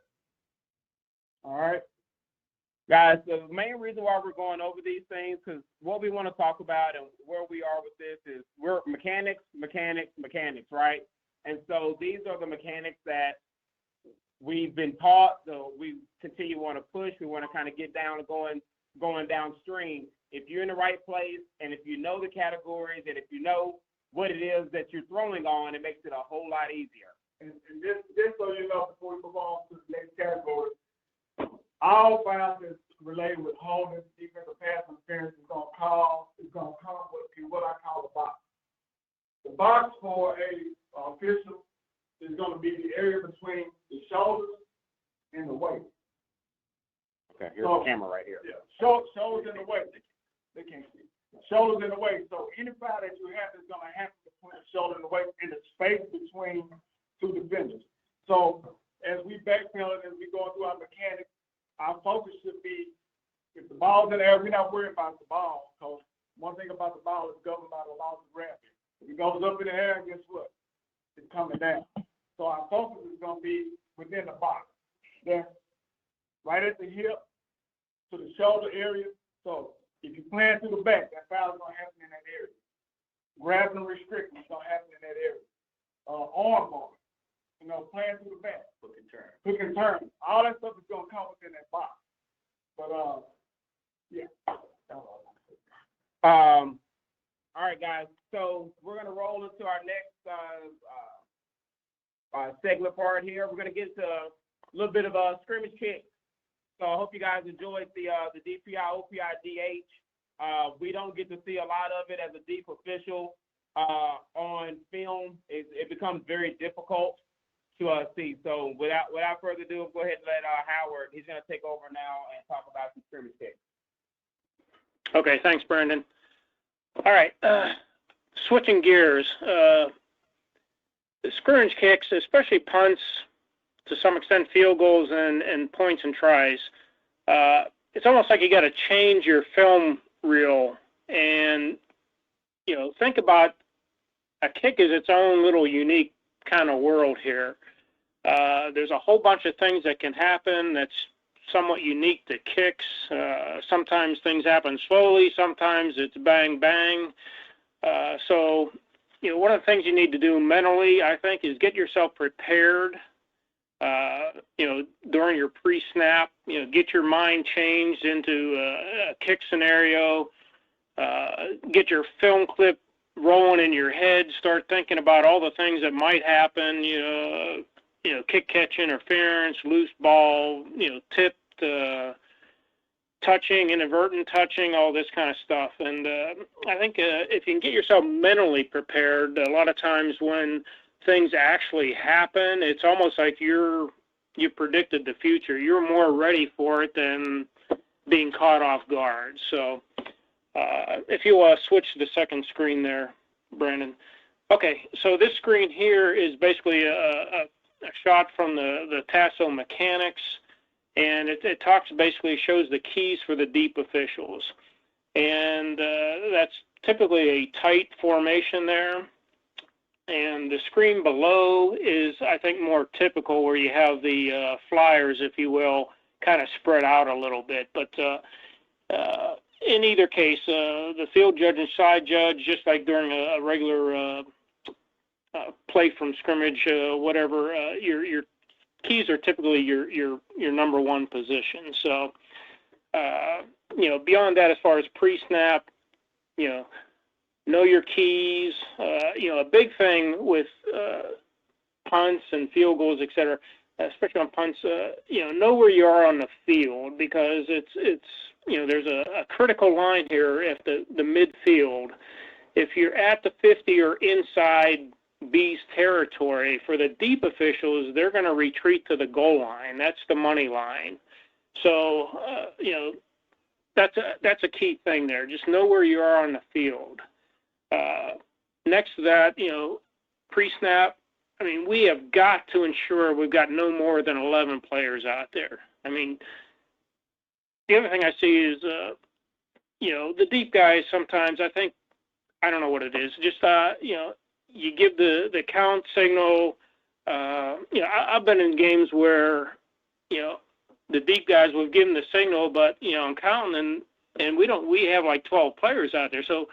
S3: All right?
S2: guys. The main reason why we're going over these things, because what we want to talk about and where we are with this is we're mechanics, right? And so these are the mechanics that we've been taught. So we continue to want to push. We want to kind of get down and going downstream. If you're in the right place and if you know the categories and if you know what it is that you're throwing on, it makes it a whole lot easier.
S3: And just so you know, before we move on to the next category, all fouls that's related with holding, defensive pass interference is going to come with what I call a box. The box for a official is going to be the area between the shoulders and the waist.
S2: Okay, here's the camera right here.
S3: Yeah, shoulders and the waist. They can't see. Shoulders and the waist. So any foul that you have is going to happen between the shoulder and the waist in the space between two defenders. So as we backpedal and as we go through our mechanics, our focus should be if the ball's in the air, we're not worried about the ball because one thing about the ball is governed by the laws of gravity. If it goes up in the air, guess what? It's coming down. So our focus is going to be within the box. There, right at the hip to the shoulder area. So if you're playing through the back, that foul is going to happen in that area. Grabbing and restricting is going to happen in that area. Arm bar, playing through the back. Hook and turn. All that stuff is going to come within that box. But, yeah.
S2: All right, guys. So we're going to roll into our next segment part here. We're going to get to a little bit of a scrimmage kick. So I hope you guys enjoyed the DPI, OPI, DH. We don't get to see a lot of it as a deep official on film. It becomes very difficult to see. So without further ado, go ahead and let Howard. He's going to take over now and talk about the scrimmage kick.
S5: Okay, thanks, Brandon. All right, switching gears. The scrimmage kicks, especially punts, to some extent field goals and points and tries, it's almost like you got to change your film reel and, think about a kick is its own little unique kind of world here. There's a whole bunch of things that can happen that's somewhat unique to kicks. Sometimes things happen slowly. Sometimes it's bang, bang. So, one of the things you need to do mentally, I think, is get yourself prepared, during your pre-snap, get your mind changed into a kick scenario, get your film clip rolling in your head, start thinking about all the things that might happen, kick catch interference, loose ball, tipped, touching, inadvertent touching, all this kind of stuff. And I think if you can get yourself mentally prepared, a lot of times when things actually happen, it's almost like you predicted the future. You're more ready for it than being caught off guard. So if you switch to the second screen there, Brandon. Okay, so this screen here is basically a shot from the TASO mechanics, and it shows the keys for the deep officials. And that's typically a tight formation there. And the screen below is, I think, more typical, where you have the flyers, if you will, kind of spread out a little bit. But in either case, the field judge and side judge, just like during a regular play from scrimmage, whatever, your keys are typically your number one position. So, beyond that, as far as pre-snap, know your keys. A big thing with punts and field goals, etc., especially on punts, know where you are on the field, because it's there's a critical line here at the midfield. If you're at the 50 or inside B's territory, for the deep officials, they're going to retreat to the goal line. That's the money line. So, that's a key thing there. Just know where you are on the field. Next to that, pre-snap, I mean, we have got to ensure we've got no more than 11 players out there. I mean, the other thing I see is, the deep guys sometimes, I don't know what it is, just, you give the count signal. I've been in games where, the deep guys will give them the signal, but, I'm counting, and we have like 12 players out there. So,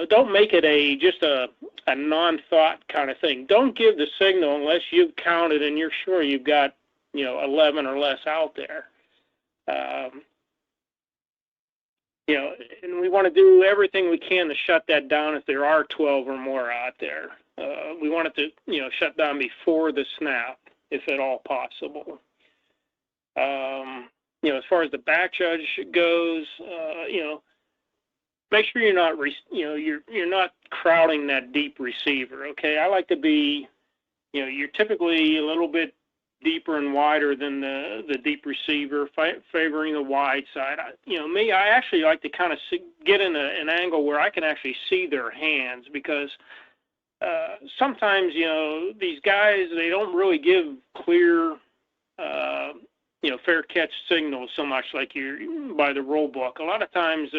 S5: don't make it just a non-thought kind of thing. Don't give the signal unless you've counted and you're sure you've got, 11 or less out there. And we want to do everything we can to shut that down if there are 12 or more out there. We want it to, shut down before the snap, if at all possible. As far as the back judge goes, make sure you're not, you're not crowding that deep receiver. Okay, I like to be, you're typically a little bit deeper and wider than the deep receiver, favoring the wide side. I actually like to kind of get in an angle where I can actually see their hands, because sometimes, these guys, they don't really give clear, fair catch signals so much like by the rule book. A lot of times,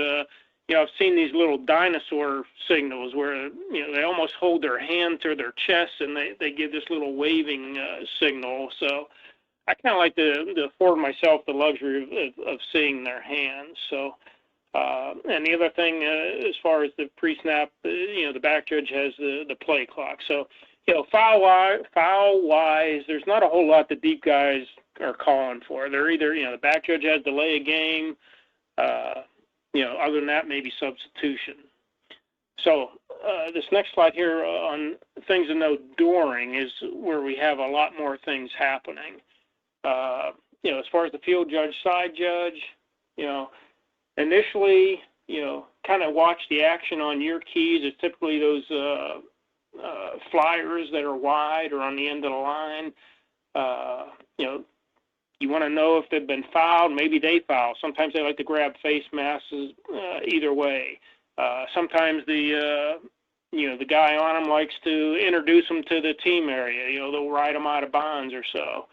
S5: I've seen these little dinosaur signals where, they almost hold their hand to their chest and they give this little waving signal. So I kind of like to afford myself the luxury of seeing their hands. So, and the other thing, as far as the pre-snap, the back judge has the play clock. So, foul-wise, there's not a whole lot the deep guys are calling for. They're either, the back judge has delay a game, other than that, maybe substitution. So this next slide here on things to know during is where we have a lot more things happening. As far as the field judge, side judge, initially, kind of watch the action on your keys. It's typically those flyers that are wide or on the end of the line. You want to know if they've been fouled. Maybe they foul. Sometimes they like to grab face masks. Either way, sometimes the guy on them likes to introduce them to the team area. They'll ride them out of bounds or so.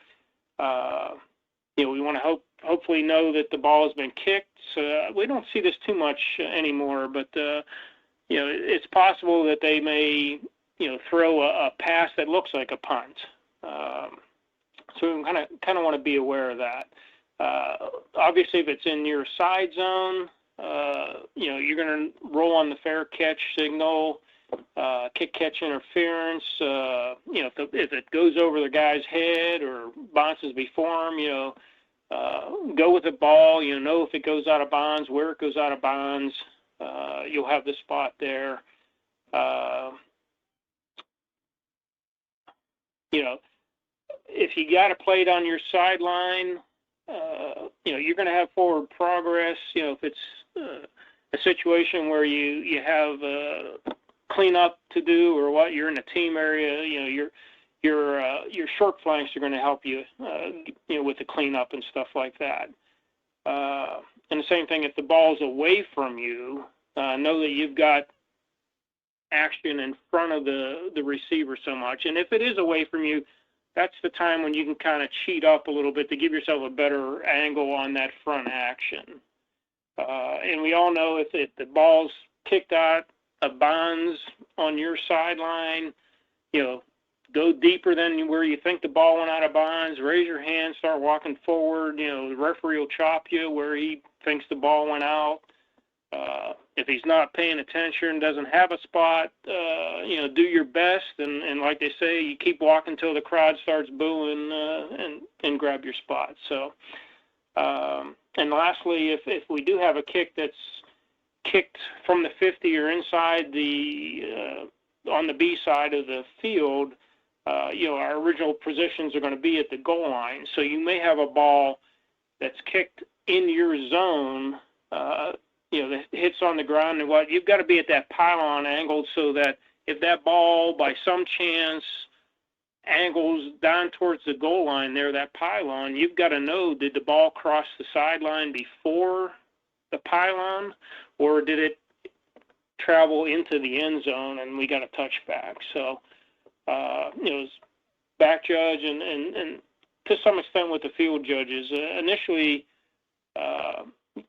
S5: We want to hopefully know that the ball has been kicked. So we don't see this too much anymore, but it's possible that they may throw a pass that looks like a punt. So we kind of want to be aware of that. Obviously, if it's in your side zone, you're going to roll on the fair catch signal, kick catch interference. If it goes over the guy's head or bounces before him, go with the ball. Know if it goes out of bounds, where it goes out of bounds. You'll have the spot there. You know, if you got a plate on your sideline, you know, you're going to have forward progress. You know, if it's a situation where you have cleanup to do or what, you're in a team area, you know, your short flanks are going to help you, you know, with the cleanup and stuff like that. And the same thing, if the ball's away from you, know that you've got action in front of the receiver so much. And if it is away from you, that's the time when you can kind of cheat up a little bit to give yourself a better angle on that front action. And we all know if the ball's kicked out of bounds on your sideline, you know, go deeper than where you think the ball went out of bounds, raise your hand, start walking forward. You know, the referee will chop you where he thinks the ball went out. If he's not paying attention, doesn't have a spot, you know, do your best. And like they say, you keep walking until the crowd starts booing and grab your spot. So, and lastly, if we do have a kick that's kicked from the 50 or inside the on the B side of the field, you know, our original positions are going to be at the goal line. So you may have a ball that's kicked in your zone, you know, that hits on the ground, and what you've got to be at that pylon angle so that if that ball by some chance angles down towards the goal line there, that pylon, you've got to know, did the ball cross the sideline before the pylon, or did it travel into the end zone and we got a touchback? So, you know, as back judge and to some extent with the field judges, initially,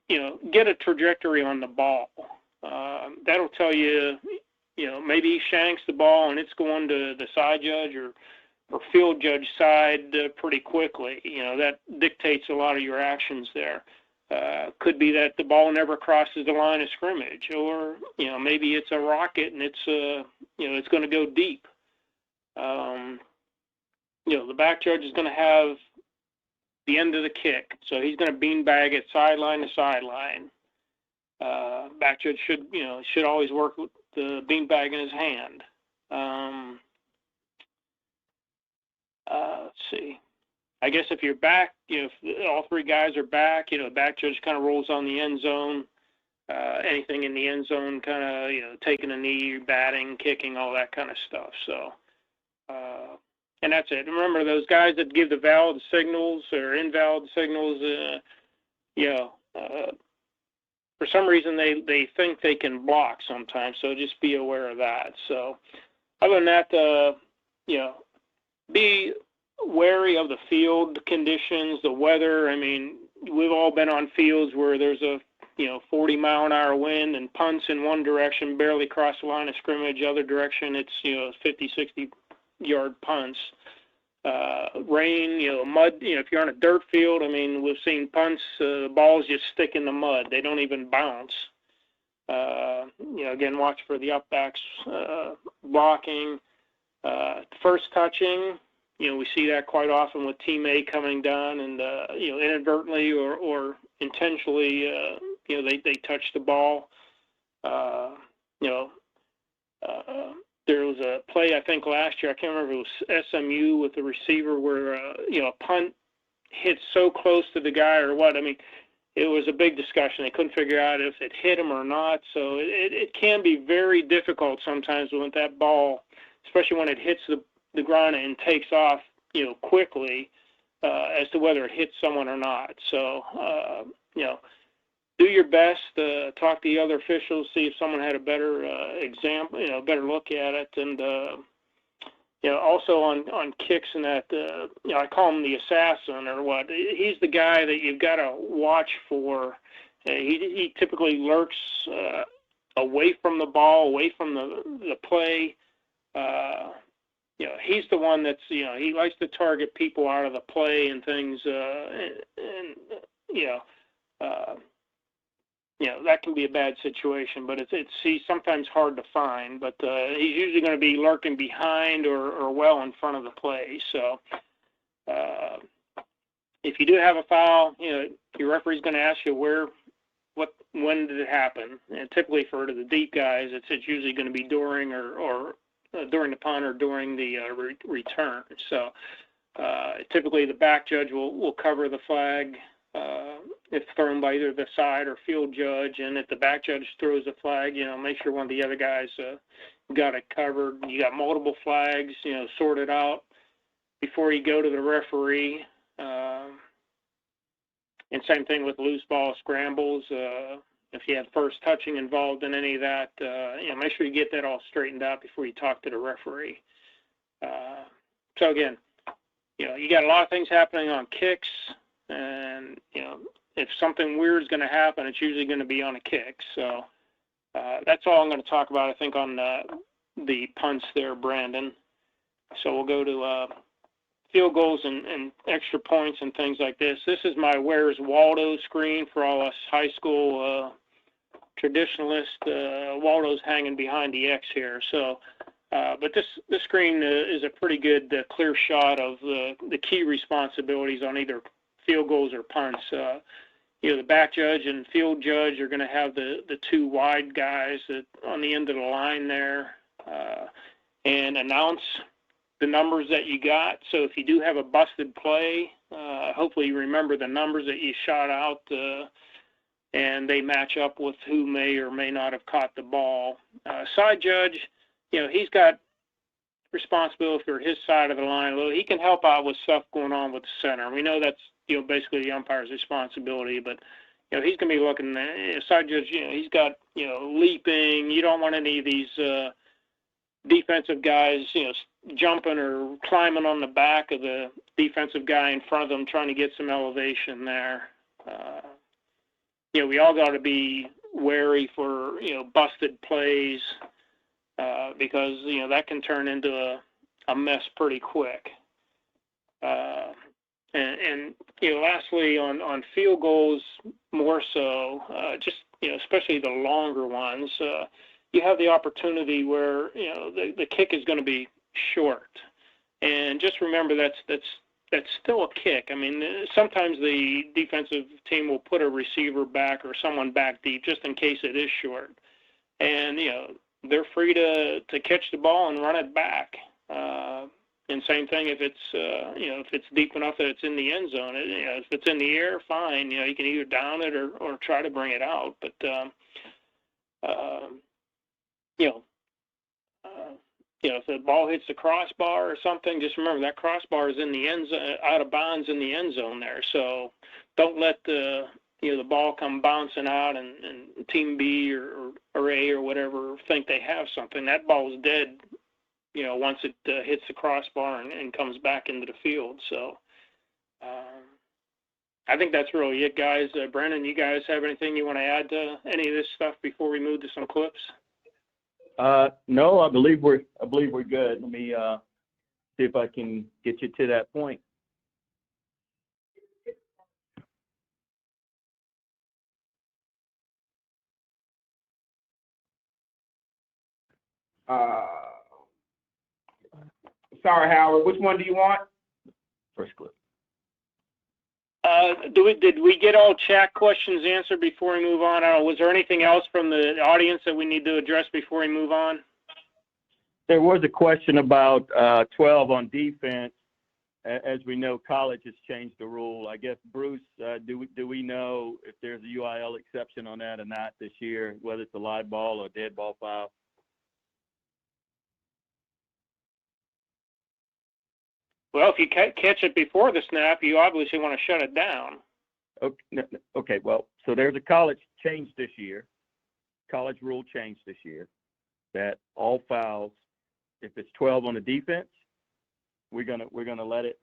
S5: you know, get a trajectory on the ball. That'll tell you, you know, maybe he shanks the ball and it's going to the side judge or field judge side pretty quickly. You know, that dictates a lot of your actions there. Could be that the ball never crosses the line of scrimmage, or, you know, maybe it's a rocket and it's, you know, it's going to go deep. You know, the back judge is going to have the end of the kick, so he's going to beanbag it sideline to sideline. Back judge should always work with the beanbag in his hand. Let's see. I guess if you're back, you know, if all three guys are back, you know, back judge kind of rolls on the end zone. Anything in the end zone, kind of, you know, taking a knee, batting, kicking, all that kind of stuff. So, and that's it. Remember, those guys that give the valid signals or invalid signals, you know, for some reason they think they can block sometimes. So just be aware of that. So, other than that, you know, be wary of the field conditions, the weather. I mean, we've all been on fields where there's a, you know, 40-mile-an-hour wind and punts in one direction barely cross the line of scrimmage. Other direction, it's, you know, 50, 60-yard punts. Rain, you know, mud. You know, if you're on a dirt field, I mean, we've seen punts. Balls just stick in the mud. They don't even bounce. You know, again, watch for the upbacks blocking. First touching. You know, we see that quite often with team A coming down and, you know, inadvertently or intentionally, you know, they touch the ball. You know, there was a play, I think, last year, I can't remember if it was SMU with the receiver where, you know, a punt hit so close to the guy or what. I mean, it was a big discussion. They couldn't figure out if it hit him or not. So it can be very difficult sometimes when that ball, especially when it hits the ground and takes off, you know, quickly, as to whether it hits someone or not. So, you know, do your best, talk to the other officials, see if someone had a better example, you know, better look at it. And, you know, also on kicks and that, you know, I call him the assassin or what. He's the guy that you've got to watch for. He typically lurks away from the ball, away from the play. You know, he's the one that's, you know, he likes to target people out of the play and things, and you know, that can be a bad situation, but he's sometimes hard to find, but he's usually going to be lurking behind or well in front of the play. So if you do have a foul, you know, your referee's going to ask you where when did it happen? And typically for the deep guys, it's usually going to be during or during the punt or during the return. So typically the back judge will cover the flag if thrown by either the side or field judge, and if the back judge throws the flag, make sure one of the other guys got it covered. You got multiple flags, sorted out before you go to the referee. And same thing with loose ball scrambles. If you have first touching involved in any of that, make sure you get that all straightened out before you talk to the referee. So again, you got a lot of things happening on kicks, and if something weird is going to happen, it's usually going to be on a kick. So that's all I'm going to talk about, I think, on the punts there, Brandon. So we'll go to field goals and extra points and things like this. This is my Where's Waldo screen for all us high school traditionalists. Waldo's hanging behind the X here. So, but this screen is a pretty good clear shot of the key responsibilities on either field goals or punts. The back judge and field judge are going to have the two wide guys on the end of the line there and announce the numbers that you got. So if you do have a busted play, hopefully you remember the numbers that you shot out and they match up with who may or may not have caught the ball. Side judge, he's got responsibility for his side of the line a little. He can help out with stuff going on with the center. We know that's basically the umpire's responsibility, but he's going to be looking. Side judge, he's got leaping. You don't want any of these defensive guys, jumping or climbing on the back of the defensive guy in front of them, trying to get some elevation there. We all got to be wary for busted plays because that can turn into a mess pretty quick. And lastly on field goals more so, just especially the longer ones, you have the opportunity where the kick is going to be short, and just remember that's still a kick. I mean, sometimes the defensive team will put a receiver back or someone back deep just in case it is short, and they're free to catch the ball and run it back. And same thing if it's if it's deep enough that it's in the end zone. If it's in the air, fine. You can either down it or try to bring it out. But if the ball hits the crossbar or something, just remember that crossbar is in the end zone, out of bounds in the end zone there. So don't let the ball come bouncing out and team B or A or whatever think they have something. That ball is dead. Once it hits the crossbar and comes back into the field. So I think that's really it, guys. Brendan, you guys have anything you want to add to any of this stuff before we move to some clips?
S4: No, I believe we're good. Let me see if I can get you to that point.
S2: Sorry, Howard. Which one do you want?
S4: First clip.
S5: Did we get all chat questions answered before we move on? Was there anything else from the audience that we need to address before we move on?
S4: There was a question about 12 on defense. As we know, college has changed the rule. I guess, Bruce, do we know if there's a UIL exception on that or not this year, whether it's a live ball or a dead ball foul?
S5: Well, if you catch it before the snap, you obviously want to shut it down.
S4: Okay, well, so there's a college change this year. College rule change this year that all fouls, if it's 12 on the defense, we're gonna let it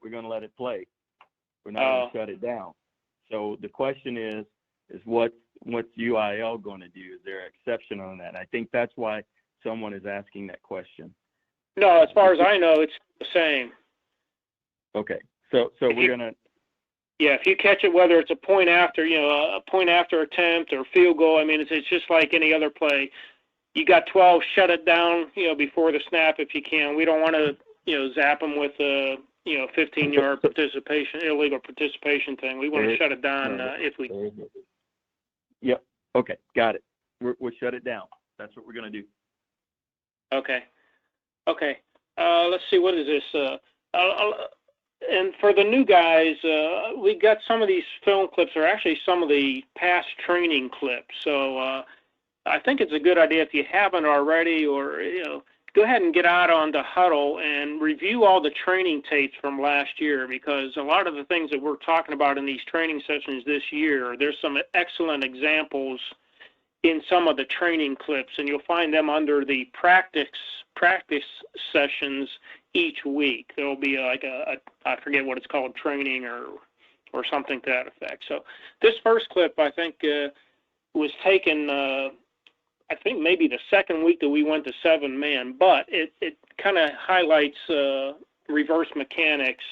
S4: play. We're not gonna shut it down. So the question is what's UIL going to do? Is there an exception on that? I think that's why someone is asking that question.
S5: No, as far as I know, it's the same.
S4: Okay, so we're gonna.
S5: Yeah, if you catch it, whether it's a point after, a point after attempt or field goal, I mean, it's just like any other play. You got 12, shut it down, before the snap if you can. We don't want to, zap them with a, 15-yard illegal participation thing. We want to shut it down if we.
S4: Yep. Okay, got it. We'll shut it down. That's what we're going to do.
S5: Okay. Okay. Let's see. What is this? And for the new guys, we got some of these film clips are actually some of the past training clips. So I think it's a good idea if you haven't already, or go ahead and get out on the huddle and review all the training tapes from last year, because a lot of the things that we're talking about in these training sessions this year, there's some excellent examples in some of the training clips, and you'll find them under the practice sessions each week. There'll be like I forget what it's called, training or something to that effect. So this first clip, I think, was taken, I think maybe the second week that we went to 7-man, but it kind of highlights reverse mechanics.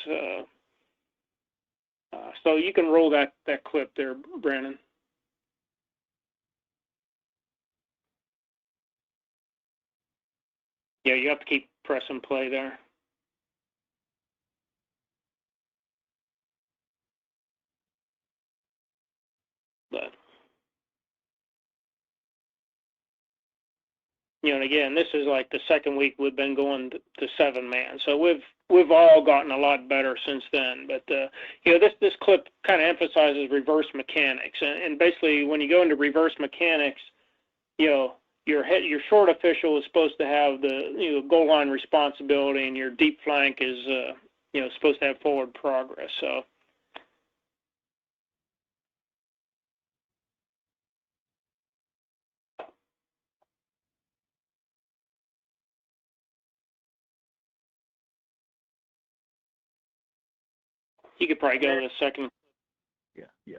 S5: So you can roll that clip there, Brandon. Yeah, you have to keep pressing play there. But and again, this is like the second week we've been going to 7-man, so we've all gotten a lot better since then. But this clip kind of emphasizes reverse mechanics, and basically when you go into reverse mechanics, your short official is supposed to have the goal line responsibility, and your deep flank is supposed to have forward progress. So. You could probably go to the second.
S4: Yeah.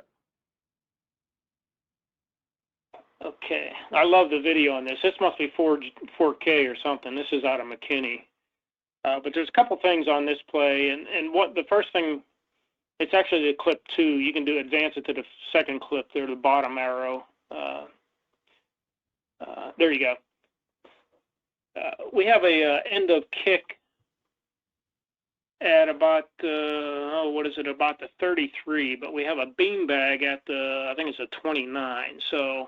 S5: Okay. I love the video on this. This must be 4K or something. This is out of McKinney. But there's a couple things on this play. And what the first thing, it's actually the clip 2. You can advance it to the second clip there, the bottom arrow. There you go. We have a end of kick at about about the 33, but we have a beanbag at I think it's a 29. So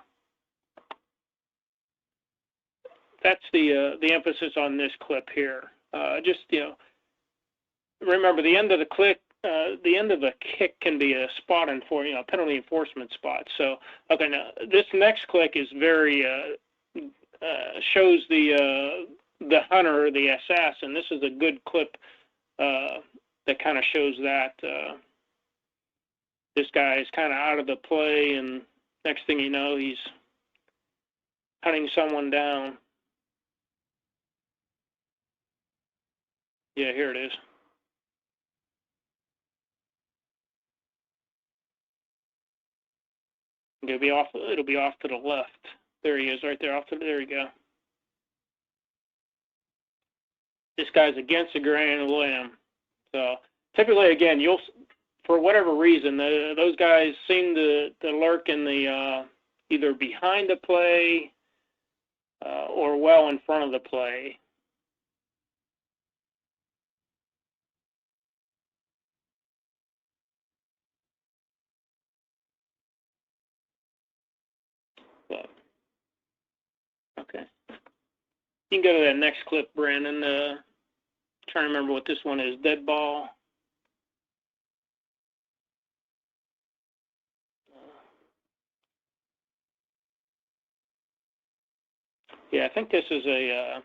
S5: that's the emphasis on this clip here. Remember the end of the kick can be a spot penalty enforcement spot. So okay, now this next click is very shows the hunter, the assassin. This is a good clip. That kind of shows that this guy is kind of out of the play, and next thing you know, he's hunting someone down. Yeah, here it is. It'll be off to the left. There he is, right there. There you go. This guy's against the grain of limb. So typically, again, for whatever reason, those guys seem to lurk in the either behind the play or well in front of the play. So, okay. You can go to that next clip, Brandon. Trying to remember what this one is. Dead ball. Yeah, I think this is I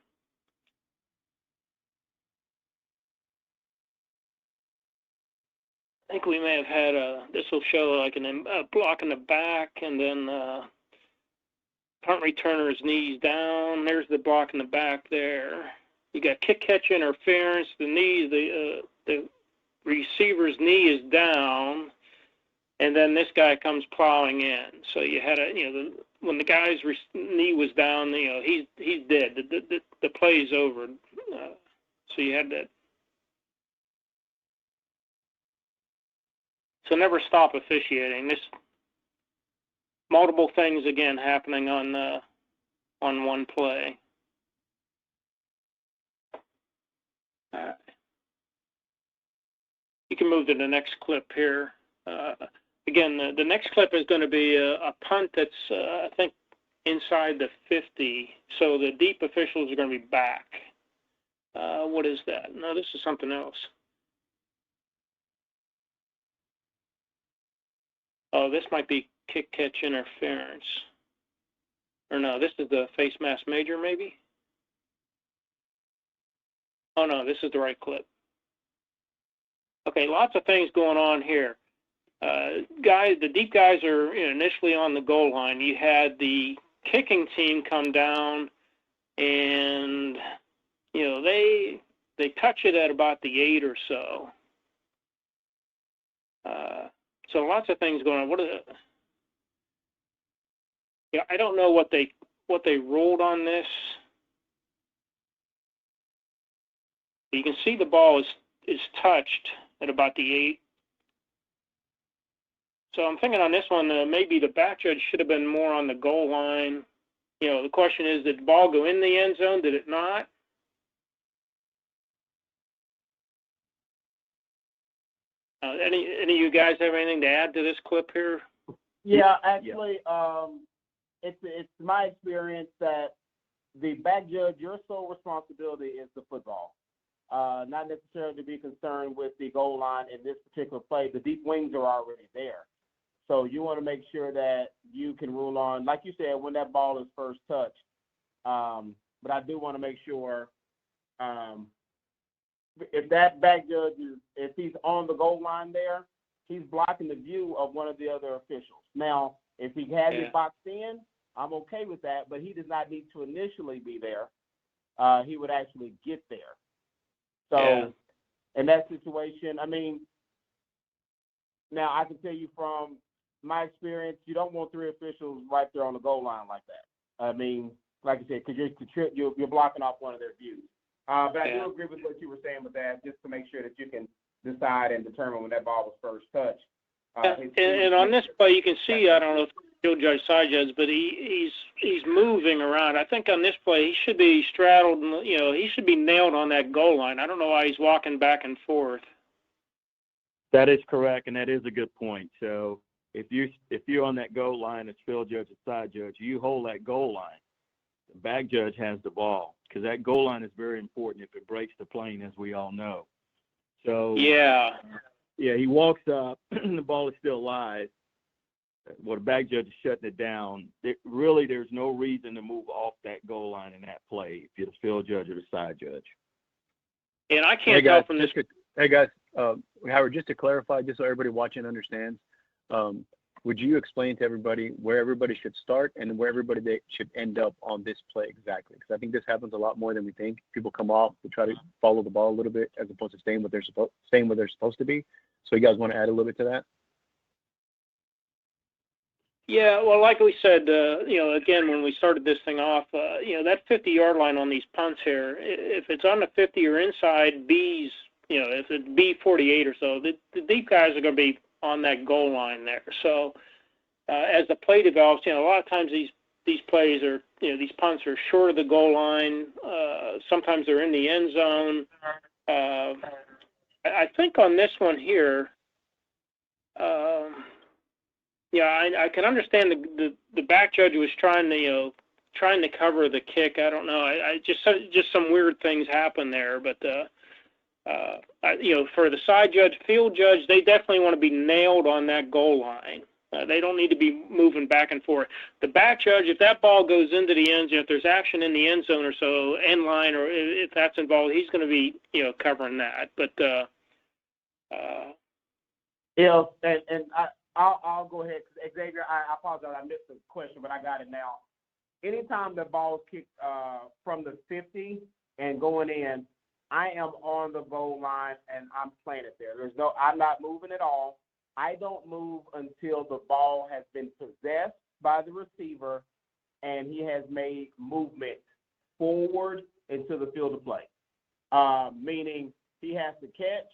S5: think we may have had this will show like a block in the back, and then punt returner's knees down. There's the block in the back there. You got kick catch interference. The receiver's knee is down, and then this guy comes plowing in. So you had when the guy's knee was down, he's dead. The play's over. So you had that. So never stop officiating. This multiple things again happening on one play. All right. You can move to the next clip here. again, the next clip is going to be a punt that's, I think, inside the 50. So the deep officials are going to be back. What is that? No, this is something else. Oh, this might be kick catch interference. Or no, this is the face mask major, maybe? Oh, no, this is the right clip. Okay, lots of things going on here. The deep guys are initially on the goal line. You had the kicking team come down, and they touch it at about the 8 or so. So lots of things going on. What are the? I don't know what they ruled on this. You can see the ball is touched at about the 8. So I'm thinking on this one, maybe the back judge should have been more on the goal line. The question is, did the ball go in the end zone? Did it not? Any of you guys have anything to add to this clip here?
S2: Yeah, actually, it's my experience that the back judge, your sole responsibility is the football. Not necessarily to be concerned with the goal line in this particular play. The deep wings are already there. So you want to make sure that you can rule on, like you said, when that ball is first touched. But I do want to make sure if that back judge if he's on the goal line there, he's blocking the view of one of the other officials. Now, if he has it boxed in, I'm okay with that, but he does not need to initially be there. He would actually get there. So in that situation, I mean, now I can tell you from my experience, you don't want 3 officials right there on the goal line like that. I mean, like I said, because you're blocking off one of their views. But I do agree with what you were saying with that, just to make sure that you can decide and determine when that ball was first touched.
S5: And on this play, you can see, I don't know if field judge, side judge, but he's moving around. I think on this play, he should be straddled, he should be nailed on that goal line. I don't know why he's walking back and forth.
S4: That is correct, and that is a good point. So if you're on that goal line as field judge or side judge, you hold that goal line. The back judge has the ball, because that goal line is very important if it breaks the plane, as we all know. So he walks up, the ball is still live. Well, the back judge is shutting it down. There's no reason to move off that goal line in that play if you're the field judge or the side judge.
S5: And I can't tell from this.
S1: Hey guys, Howard, just to clarify, just so everybody watching understands, would you explain to everybody where everybody should start and where everybody should end up on this play exactly? Because I think this happens a lot more than we think. People come off to try to follow the ball a little bit as opposed to staying where they're supposed to be. So you guys want to add a little bit to that?
S5: Yeah, well, like we said, again, when we started this thing off, that 50-yard line on these punts here, if it's on the 50 or inside B's, if it's B48 or so, the deep guys are going to be on that goal line there. So as the play develops, a lot of times these plays are, these punts are short of the goal line. Sometimes they're in the end zone. I think on this one here, I can understand the back judge was trying to cover the kick. I don't know. I just some weird things happen there, but for the side judge, field judge, they definitely want to be nailed on that goal line. They don't need to be moving back and forth. The back judge, if that ball goes into the end zone, if there's action in the end zone or so, end line, or if that's involved, he's going to be covering that. But
S2: and I'll go ahead. Xavier, I apologize. I missed the question, but I got it now. Anytime the ball is kicked from the 50 and going in, I am on the goal line and I'm playing it there. I'm not moving at all. I don't move until the ball has been possessed by the receiver and he has made movement forward into the field of play, meaning he has to catch.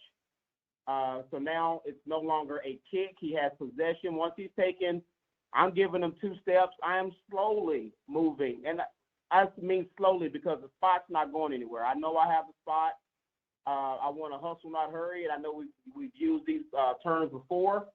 S2: So now it's no longer a kick. He has possession. Once he's taken, I'm giving him 2 steps. I am slowly moving. And I mean slowly because the spot's not going anywhere. I know I have the spot. I want to hustle, not hurry. And I know we've used these terms before.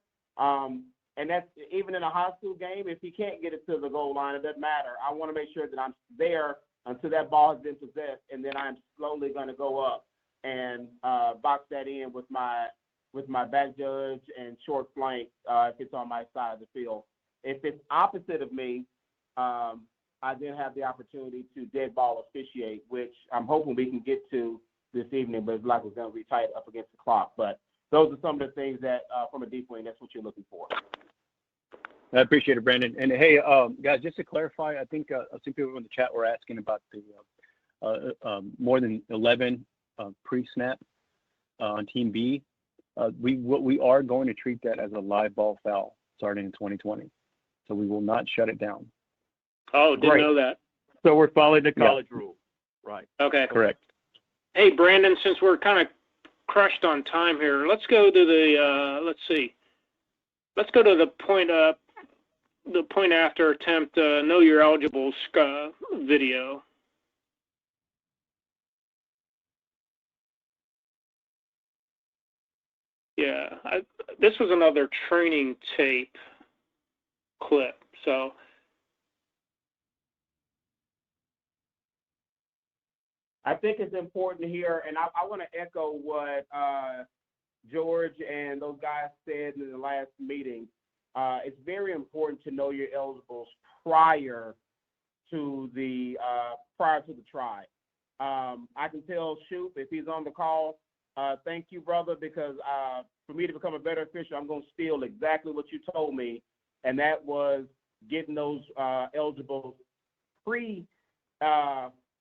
S2: And that's even in a high school game. If he can't get it to the goal line, it doesn't matter. I want to make sure that I'm there until that ball has been possessed, and then I'm slowly going to go up and box that in with my back judge and short flank if it's on my side of the field. If it's opposite of me, I then have the opportunity to dead ball officiate, which I'm hoping we can get to this evening, but it's like it's going to be tight up against the clock. But those are some of the things that, from a deep wing, that's what you're looking for.
S1: I appreciate it, Brandon. And hey, guys, just to clarify, I think some people in the chat were asking about the more than 11 pre-snap on Team B. We are going to treat that as a live ball foul starting in 2020. So we will not shut it down.
S5: Oh, didn't know that.
S4: So we're following the college rule. Right.
S5: Okay.
S1: Correct.
S5: Hey, Brandon, since we're kind of crushed on time here, let's go to the, let's go to the point after attempt, know your eligible video. Yeah, this was another training tape clip. So
S2: I think it's important here, and I want to echo what George and those guys said in the last meeting. It's very important to know your eligibles prior to the try. I can tell Shoop, if he's on the call, thank you, brother, because for me to become a better official, I'm going to steal exactly what you told me, and that was getting those eligibles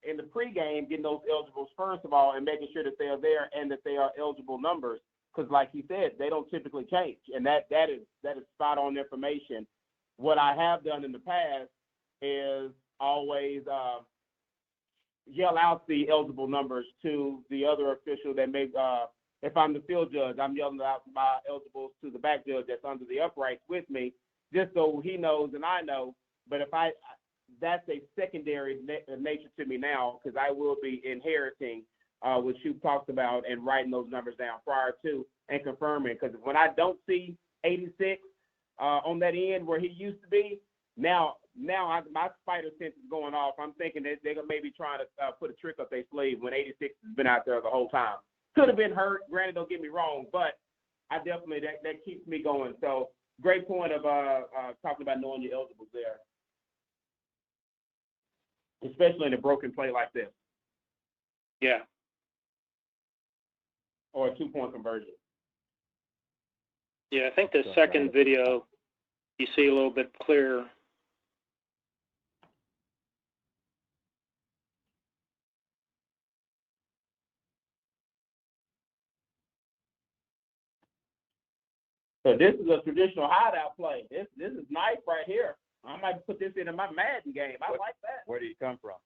S2: in the pregame, getting those eligibles first of all, and making sure that they are there and that they are eligible numbers. Because, like he said, they don't typically change, and that is spot on information. What I have done in the past is always yell out the eligible numbers to the other official that may. If I'm the field judge, I'm yelling out my eligibles to the back judge that's under the uprights with me, just so he knows and I know. But that's a secondary nature to me now, because I will be inheriting what you talked about and writing those numbers down prior to and confirming. Because when I don't see 86 on that end where he used to be, now my spider sense is going off. I'm thinking that they're maybe trying to put a trick up their sleeve when 86 has been out there the whole time. Could have been hurt, granted, don't get me wrong, but I definitely, that keeps me going. So great point of talking about knowing your eligibles there, especially in a broken play like this.
S5: Yeah.
S2: Or a 2-point conversion.
S5: Yeah, I think the second video you see a little bit clearer.
S2: So this is a traditional hideout play. This is nice right here. I might put this in my Madden game. I like that.
S4: Where did he come from?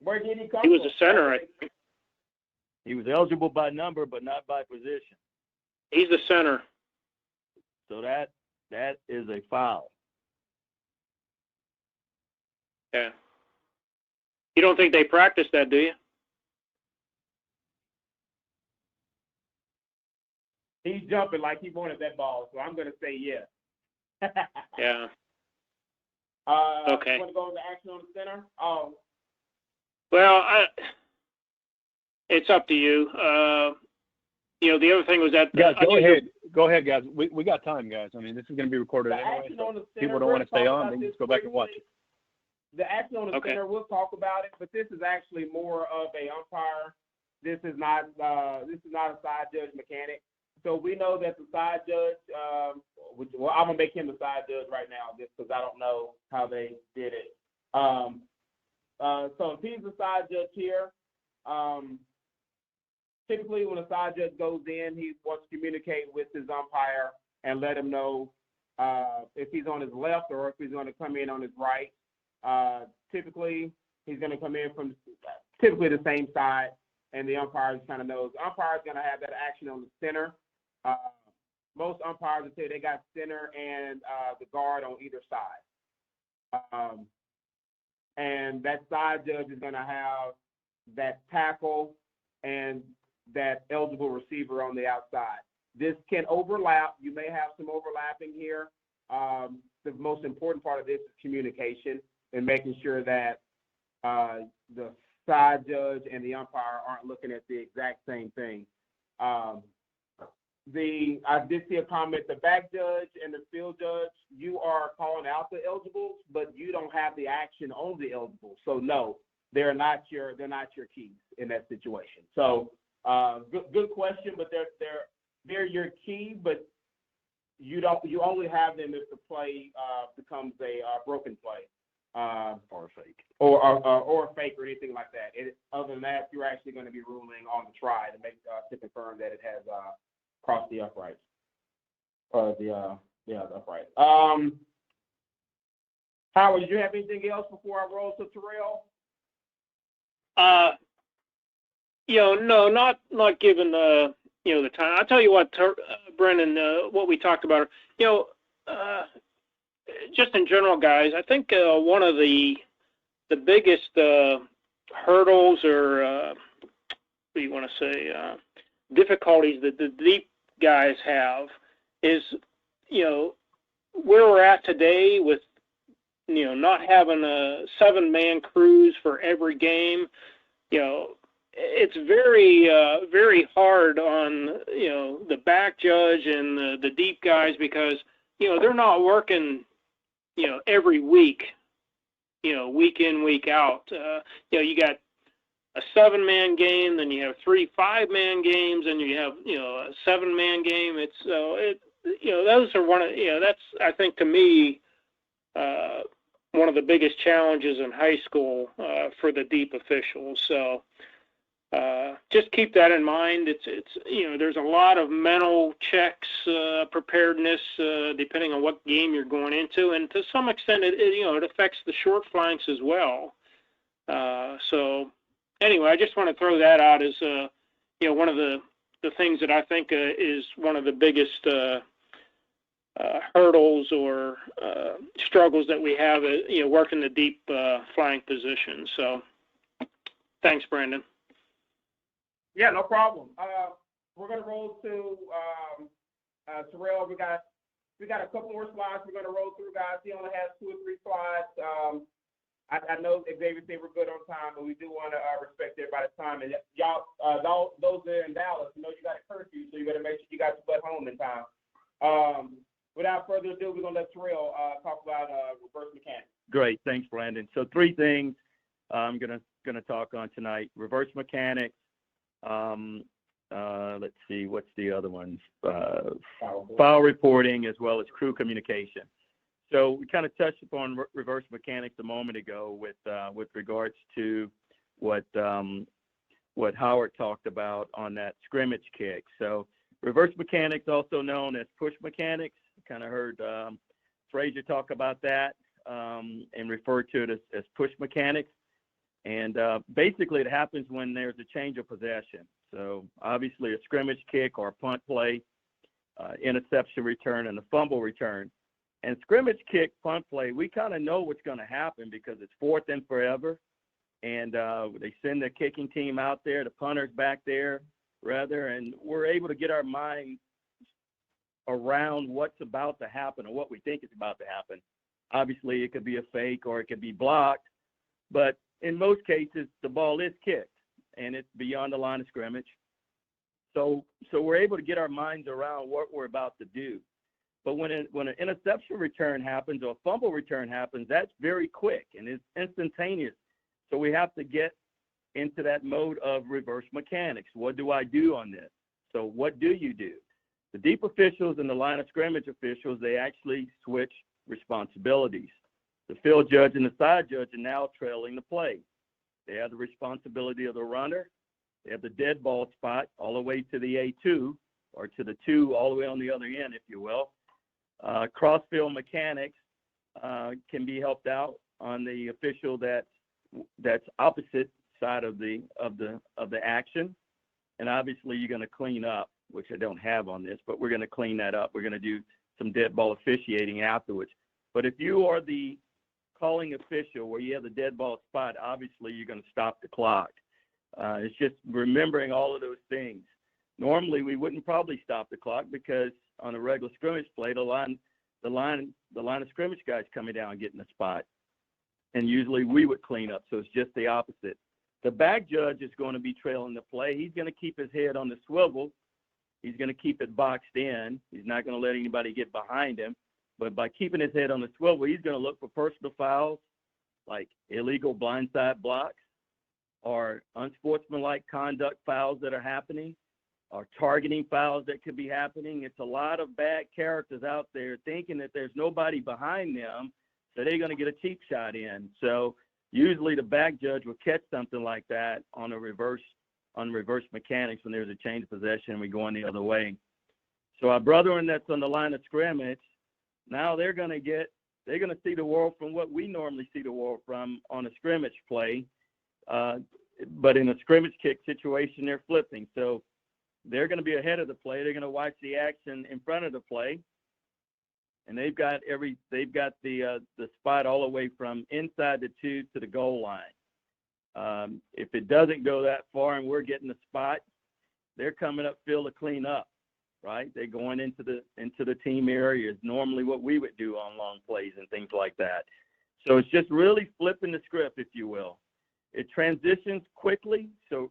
S2: Where did he come
S5: He was
S2: from?
S5: a center, I think.
S4: He was eligible by number, but not by position.
S5: He's the center.
S4: So that is a foul.
S5: Yeah. You don't think they practiced that, do you?
S2: He's jumping like he wanted that ball, so I'm going to say yes.
S5: Yeah. Okay.
S2: You want to go into action on the center? Oh.
S5: Well, it's up to you. The other thing was that.
S1: Guys, go ahead, guys. We got time, guys. I mean, this is going to be recorded anyway. So people don't want to stay on, they can just go back and watch it.
S2: The action on the center, we'll talk about it, but this is actually more of a umpire. This is not a side judge mechanic. So we know that the side judge, I'm gonna make him the side judge right now, just because I don't know how they did it. So if he's the side judge here, typically when a side judge goes in, he wants to communicate with his umpire and let him know if he's on his left or if he's going to come in on his right. Typically, he's going to come in from typically the same side, and the umpire just kind of knows. The umpire is going to have that action on the center. Most umpires would say they got center and the guard on either side. And that side judge is going to have that tackle and that eligible receiver on the outside. This can overlap. You may have some overlapping here. the most important part of this is communication and making sure that the side judge and the umpire aren't looking at the exact same thing. I did see a comment, the back judge and the field judge, you are calling out the eligibles, but you don't have the action on the eligibles. So no, they're not your keys in that situation. So good question, but they're your key, but you only have them if the play becomes a broken play.
S4: Or a fake.
S2: Or a fake or anything like that. Other than that, you're actually going to be ruling on the try to confirm that it has crossed the uprights. Or the upright. Howard, did you have anything else before I roll to Terrell?
S5: No, not given the time. I'll tell you what, Brendan, what we talked about, just in general, guys, I think one of the biggest hurdles or what do you want to say, difficulties that the deep guys have is, where we're at today with, not having a 7-man crews for every game. It's very, very hard on, the back judge and the deep guys because, they're not working, every week, week in, week out. You got a 7-man game, then you have 3 5-man games, and you have, a 7-man game. Those are that's, I think, to me, one of the biggest challenges in high school for the deep officials. So just keep that in mind. It's there's a lot of mental checks, preparedness, depending on what game you're going into, and to some extent, it affects the short flanks as well. So anyway, I just want to throw that out as one of the things that I think is one of the biggest hurdles or struggles that we have, working the deep flank position. So thanks, Brandon.
S2: Yeah, no problem. We're gonna roll to Terrell. We got a couple more slides we're gonna roll through, guys. He only has 2 or 3 slides. I know Xavier said we're good on time, but we do want to respect everybody's time. And y'all, those that are in Dallas, you got a curfew, so you better make sure you got your butt home in time. Without further ado, we're gonna let Terrell talk about reverse mechanics.
S4: Great, thanks, Brandon. So 3 things I'm gonna talk on tonight: reverse mechanics. Let's see, what's the other ones? Foul reporting, as well as crew communication. So we kind of touched upon reverse mechanics a moment ago with regards to what Howard talked about on that scrimmage kick. So reverse mechanics, also known as push mechanics, kind of heard Frazier talk about that and refer to it as push mechanics. And basically, it happens when there's a change of possession. So obviously, a scrimmage kick or a punt play, interception return, and a fumble return. And scrimmage kick, punt play, we kind of know what's going to happen because it's 4th and forever. And they send the kicking team out there, the punter's back there, rather, and we're able to get our mind around what's about to happen or what we think is about to happen. Obviously, it could be a fake or it could be blocked, but in most cases, the ball is kicked, and it's beyond the line of scrimmage. So we're able to get our minds around what we're about to do. But when an interception return happens or a fumble return happens, that's very quick, and it's instantaneous. So we have to get into that mode of reverse mechanics. What do I do on this? So what do you do? The deep officials and the line of scrimmage officials, they actually switch responsibilities. The field judge and the side judge are now trailing the play. They have the responsibility of the runner. They have the dead ball spot all the way to the A2 or to the 2 all the way on the other end, if you will. Cross-field mechanics can be helped out on the official that's opposite side of the action. And obviously, you're going to clean up, which I don't have on this, but we're going to clean that up. We're going to do some dead ball officiating afterwards. But if you are the calling official where you have the dead ball spot, obviously you're going to stop the clock. It's just remembering all of those things. Normally, we wouldn't probably stop the clock because on a regular scrimmage play, the the line of scrimmage guys coming down and getting the spot. And usually we would clean up. So it's just the opposite. The back judge is going to be trailing the play. He's going to keep his head on the swivel. He's going to keep it boxed in. He's not going to let anybody get behind him. But by keeping his head on the swivel, he's going to look for personal fouls like illegal blindside blocks or unsportsmanlike conduct fouls that are happening or targeting fouls that could be happening. It's a lot of bad characters out there thinking that there's nobody behind them, so they're going to get a cheap shot in. So usually the back judge will catch something like that on reverse mechanics when there's a change of possession and we go on the other way. So our brethren that's on the line of scrimmage, now they're going to see the world from what we normally see the world from on a scrimmage play. But in a scrimmage kick situation, they're flipping. So they're going to be ahead of the play. They're going to watch the action in front of the play. And they've got the spot all the way from inside the 2 to the goal line. If it doesn't go that far and we're getting the spot, they're coming upfield to clean up, right? They're going into the team areas, normally what we would do on long plays and things like that. So it's just really flipping the script, if you will. It transitions quickly, so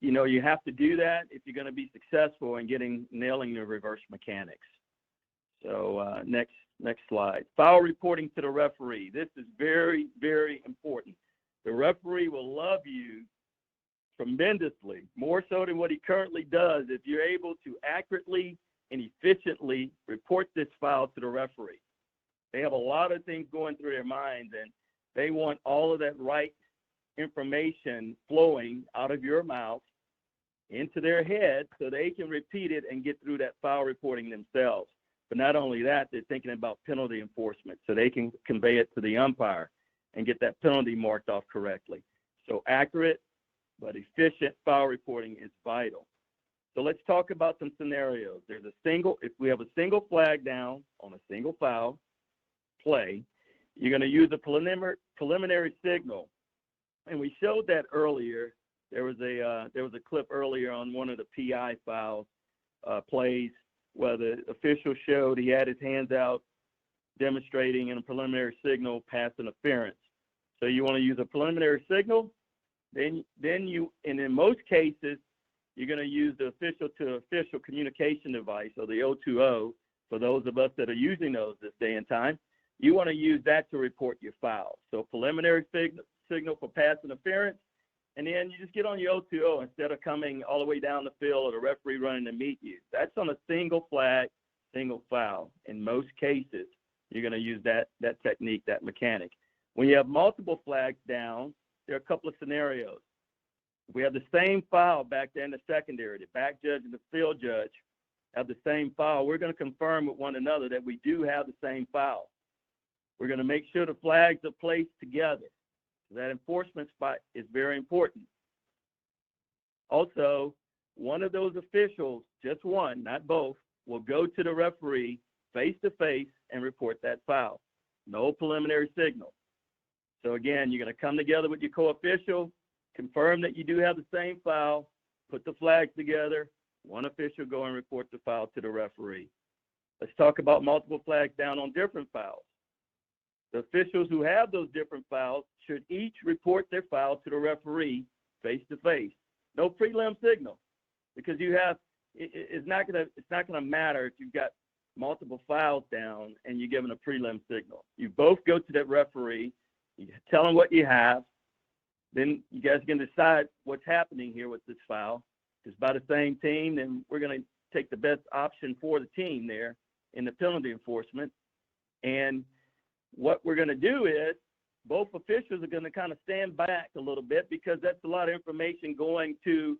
S4: you have to do that if you're going to be successful in nailing the reverse mechanics. So next slide. Foul reporting to the referee. This is very, very important. The referee will love you tremendously, more so than what he currently does, if you're able to accurately and efficiently report this foul to the referee. They have a lot of things going through their minds, and they want all of that right information flowing out of your mouth into their head so they can repeat it and get through that foul reporting themselves. But not only that, they're thinking about penalty enforcement so they can convey it to the umpire and get that penalty marked off correctly. So accurate but efficient foul reporting is vital. So let's talk about some scenarios. If we have a single flag down on a single foul play, you're going to use a preliminary signal. And we showed that earlier. There was a clip earlier on one of the PI foul plays where the official showed he had his hands out demonstrating in a preliminary signal pass interference. So you want to use a preliminary signal, then you, and in most cases, you're going to use the official communication device, or the O2O, for those of us that are using those this day and time. You want to use that to report your foul. So preliminary signal for pass interference, and then you just get on your O2O instead of coming all the way down the field or the referee running to meet you. That's on a single flag, single foul. In most cases, you're going to use that technique, that mechanic. When you have multiple flags down, there are a couple of scenarios. If we have the same foul back there in the secondary, the back judge and the field judge have the same foul, we're going to confirm with one another that we do have the same foul. We're going to make sure the flags are placed together. That enforcement spot is very important. Also, one of those officials, just one, not both, will go to the referee face-to-face and report that foul. No preliminary signal. So again, you're going to come together with your co-official, confirm that you do have the same foul, put the flags together, one official go and report the foul to the referee. Let's talk about multiple flags down on different fouls. The officials who have those different fouls should each report their foul to the referee face-to-face. No prelim signal, because it's not gonna matter if you've got multiple fouls down and you're given a prelim signal. You both go to that referee, you tell him what you have, then you guys can decide what's happening here with this foul. If it's by the same team, then we're going to take the best option for the team there in the penalty enforcement. And what we're going to do is both officials are going to kind of stand back a little bit, because that's a lot of information going to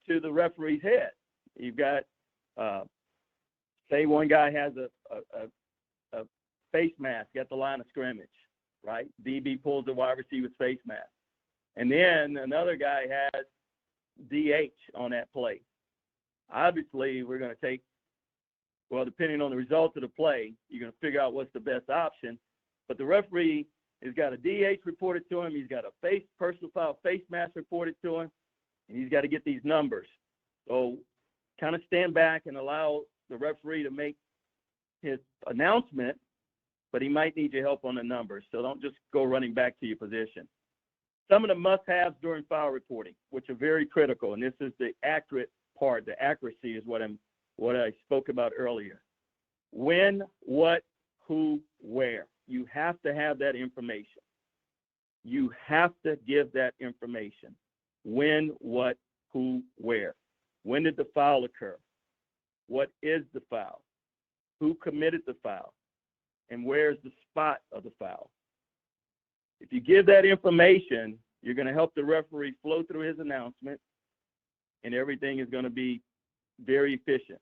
S4: the referee's head. You've got, say one guy has a face mask at the line of scrimmage, right? DB pulls the wide receiver's face mask. And then another guy has DH on that play. Obviously, we're going to take, well, depending on the results of the play, you're going to figure out what's the best option. But the referee has got a DH reported to him. He's got a personal foul face mask reported to him, and he's got to get these numbers. So kind of stand back and allow the referee to make his announcement, but he might need your help on the numbers. So don't just go running back to your position. Some of the must-haves during foul reporting, which are very critical, and this is the accurate part. The accuracy is what I spoke about earlier. When, what, who, where. You have to have that information. You have to give that information. When, what, who, where. When did the foul occur? What is the foul? Who committed the foul? And where's the spot of the foul? If you give that information, you're going to help the referee flow through his announcement, and everything is going to be very efficient.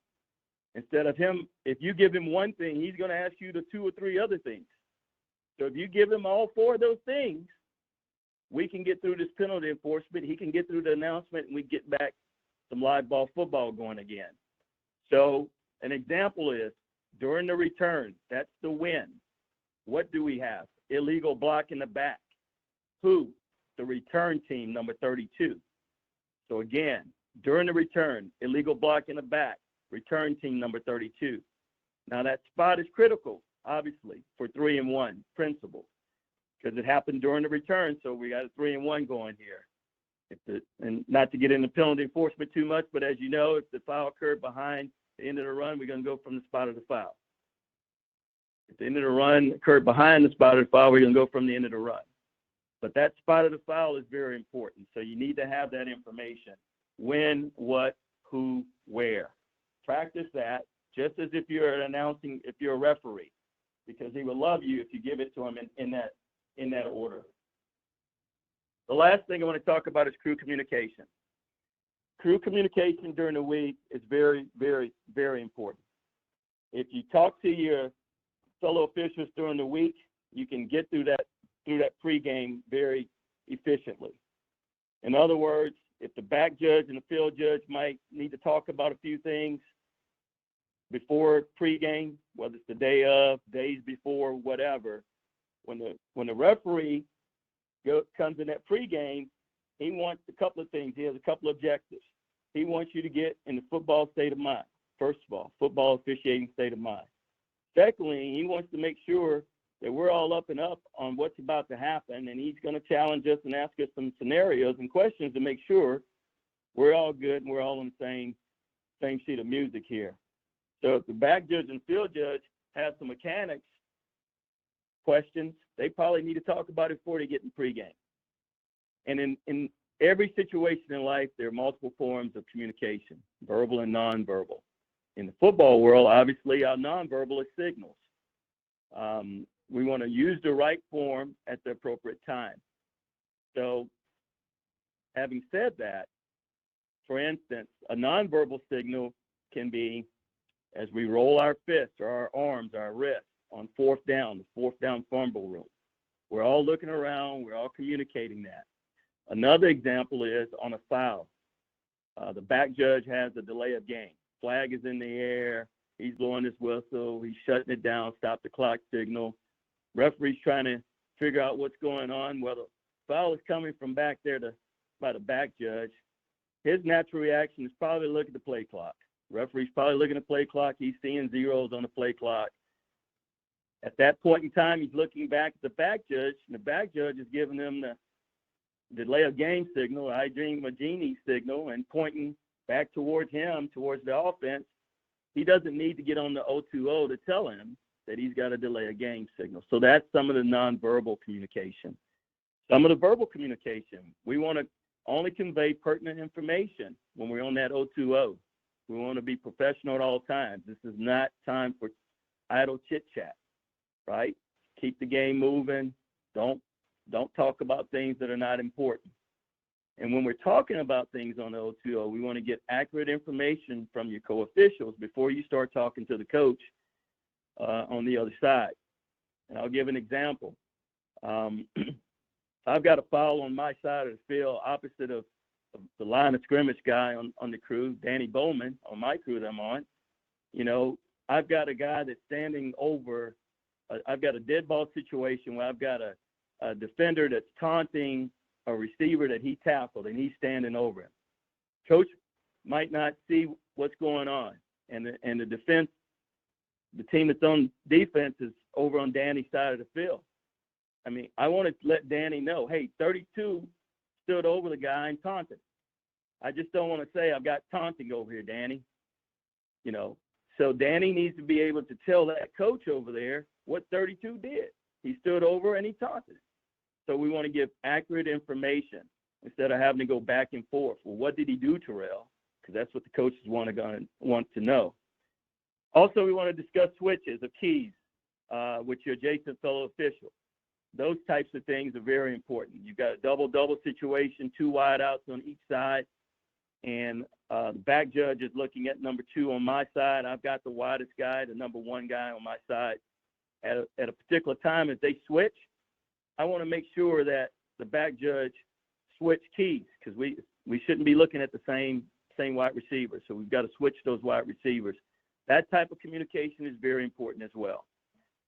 S4: Instead of him, if you give him one thing, he's going to ask you the 2 or 3 other things. So if you give him all 4 of those things, we can get through this penalty enforcement. He can get through the announcement, and we get back some live ball football going again. So an example is during the return, that's the win. What do we have? Illegal block in the back. Who? The return team, number 32. So again, during the return, illegal block in the back, return team number 32. Now that spot is critical, obviously, for 3-and-1 principle, because it happened during the return, so we got a 3-and-1 going here. And not to get into penalty enforcement too much, but as you know, if the foul occurred behind the end of the run, we're going to go from the spot of the foul. If the end of the run occurred behind the spot of the foul, we're going to go from the end of the run. But that spot of the foul is very important, so you need to have that information. When, what, who, where. Practice that just as if you're announcing, if you're a referee, because he will love you if you give it to him in that order. The last thing I want to talk about is crew communication. Crew communication during the week is very, very, very important. If you talk to your fellow officials during the week, you can get through that pregame very efficiently. In other words, if the back judge and the field judge might need to talk about a few things before pregame, whether it's the day of, days before, whatever, when the referee comes in that pregame, he wants a couple of things. He has a couple of objectives. He wants you to get in the football state of mind. First of all, football officiating state of mind. Secondly, he wants to make sure that we're all up and up on what's about to happen, and he's going to challenge us and ask us some scenarios and questions to make sure we're all good and we're all on the same sheet of music here. So if the back judge and field judge have some mechanics questions, they probably need to talk about it before they get in pregame. And in every situation in life, there are multiple forms of communication, verbal and nonverbal. In the football world, obviously, our nonverbal is signals. We want to use the right form at the appropriate time. So having said that, for instance, a nonverbal signal can be as we roll our fists or our arms, our wrists on fourth down, the fourth down fumble room. We're all looking around. We're all communicating that. Another example is on a foul. The back judge has a delay of game. Flag is in the air. He's blowing his whistle. He's shutting it down, stop the clock signal. Referee's trying to figure out what's going on. Well, the foul is coming from back there by the back judge. His natural reaction is probably to look at the play clock. Referee's probably looking at the play clock. He's seeing zeros on the play clock. At that point in time, he's looking back at the back judge, and the back judge is giving him the delay of game signal, I dream a genie signal, and pointing back towards him, towards the offense. He doesn't need to get on the 0-2-0 to tell him that he's got a delay of game signal. So that's some of the nonverbal communication. Some of the verbal communication, we want to only convey pertinent information when we're on that 0-2-0. We want to be professional at all times. This is not time for idle chit-chat, right? Keep the game moving. Don't talk about things that are not important. And when we're talking about things on the 0-2-0, we want to get accurate information from your co-officials before you start talking to the coach on the other side. And I'll give an example. I've got a foul on my side of the field opposite of the line of scrimmage guy on the crew, Danny Bowman, on my crew that I'm on. You know, I've got a guy that's standing over, I've got a dead ball situation where I've got a defender that's taunting a receiver that he tackled, and he's standing over him. Coach might not see what's going on, and the defense the team that's on defense is over on Danny's side of the field. I mean, I want to let Danny know, hey, 32 stood over the guy and taunted. I just don't want to say I've got taunting over here, Danny. You know, so Danny needs to be able to tell that coach over there what 32 did. He stood over and he taunted. So we want to give accurate information instead of having to go back and forth. Well, what did he do, Terrell? Because that's what the coaches want to know. Also, we want to discuss switches of keys with your adjacent fellow official. Those types of things are very important. You've got a double-double situation, 2 wideouts on each side, and the back judge is looking at number 2 on my side. I've got the widest guy, the number 1 guy on my side. At a particular time, if they switch, I want to make sure that the back judge switch keys, because we shouldn't be looking at the same wide receiver. So we've got to switch those wide receivers. That type of communication is very important as well.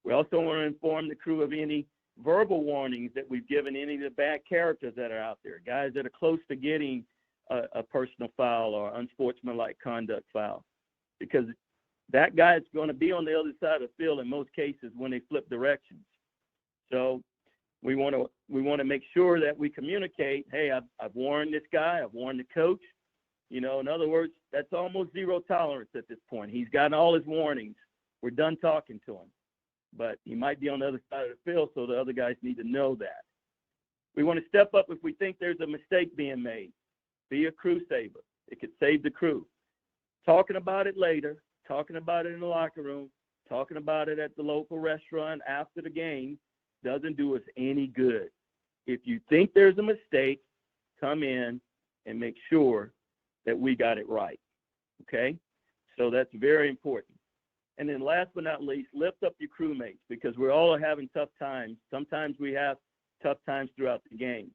S4: We also want to inform the crew of any verbal warnings that we've given any of the bad characters that are out there, guys that are close to getting a personal foul or unsportsmanlike conduct foul, because that guy is going to be on the other side of the field in most cases when they flip directions. So we want to make sure that we communicate, hey, I've warned this guy, I've warned the coach. You know, in other words, that's almost zero tolerance at this point. He's gotten all his warnings. We're done talking to him. But he might be on the other side of the field, so the other guys need to know that. We want to step up if we think there's a mistake being made. Be a crew saver. It could save the crew. Talking about it later, talking about it in the locker room, talking about it at the local restaurant after the game doesn't do us any good. If you think there's a mistake, come in and make sure that we got it right, okay? So that's very important. And then last but not least, lift up your crewmates, because we're all having tough times. Sometimes we have tough times throughout the game.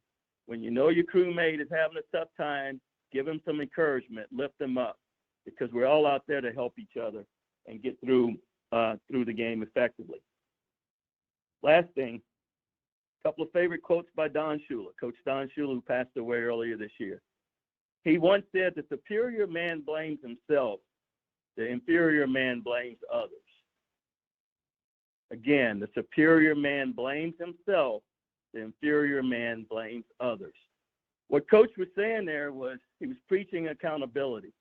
S4: When you know your crewmate is having a tough time, give them some encouragement, lift them up, because we're all out there to help each other and get through the game effectively. Last thing, a couple of favorite quotes by Don Shula, Coach Don Shula, who passed away earlier this year. He once said, the superior man blames himself, the inferior man blames others. Again, the superior man blames himself, the inferior man blames others. What Coach was saying there was he was preaching accountability.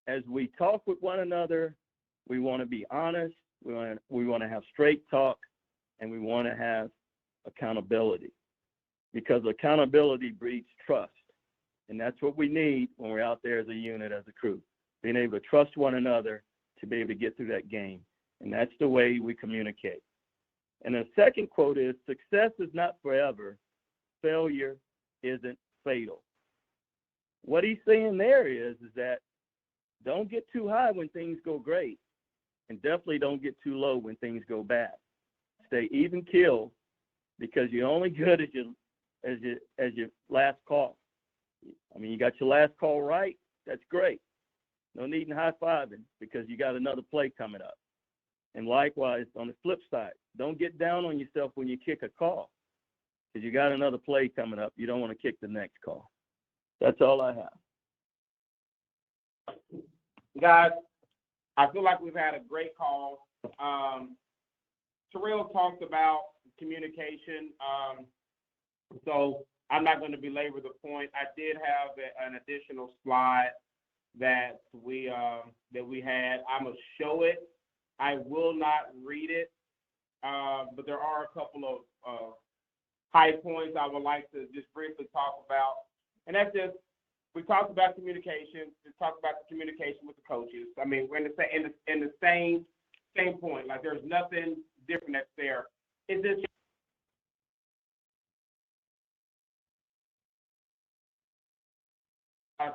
S4: As we talk with one another, we want to be honest, we want to have straight talk, and we want to have accountability, because accountability breeds trust. And that's what we need when we're out there as a unit, as a crew, being able to trust one another to be able to get through that game. And that's the way we communicate. And the second quote is, success is not forever. Failure isn't fatal. What he's saying there is that don't get too high when things go great, and definitely don't get too low when things go bad. Stay even keel, because you're only good as your last call. I mean, you got your last call right, that's great. No need in high-fiving, because you got another play coming up. And likewise, on the flip side, don't get down on yourself when you kick a call, because you got another play coming up. You don't want to kick the next call. That's all I have.
S2: Guys, I feel like we've had a great call. Terrell talked about communication, so I'm not going to belabor the point. I did have an additional slide that we had. I'm gonna show it. I will not read it, but there are a couple of high points I would like to just briefly talk about, and that's just, we talked about communication. We talked about the communication with the coaches. I mean, we're in the same point. Like, there's nothing different that's there. It's just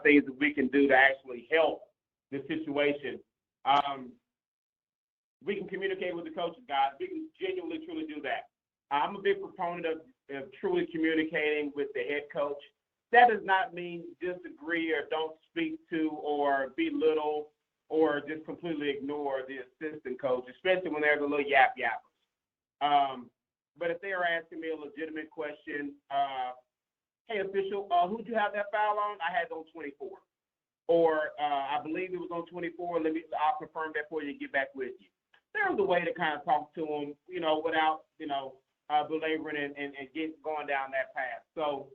S2: things that we can do to actually help the situation. We can communicate with the coaches, guys. We can genuinely, truly do that. I'm a big proponent of truly communicating with the head coach. That does not mean disagree or don't speak to or belittle or just completely ignore the assistant coach, especially when there's a little yappers. But if they are asking me a legitimate question, hey, official, who'd you have that foul on? I had it on 24. Or I believe it was on 24. I'll confirm that for you and get back with you. there's a way to kind of talk to them, without, belaboring and going down that path. So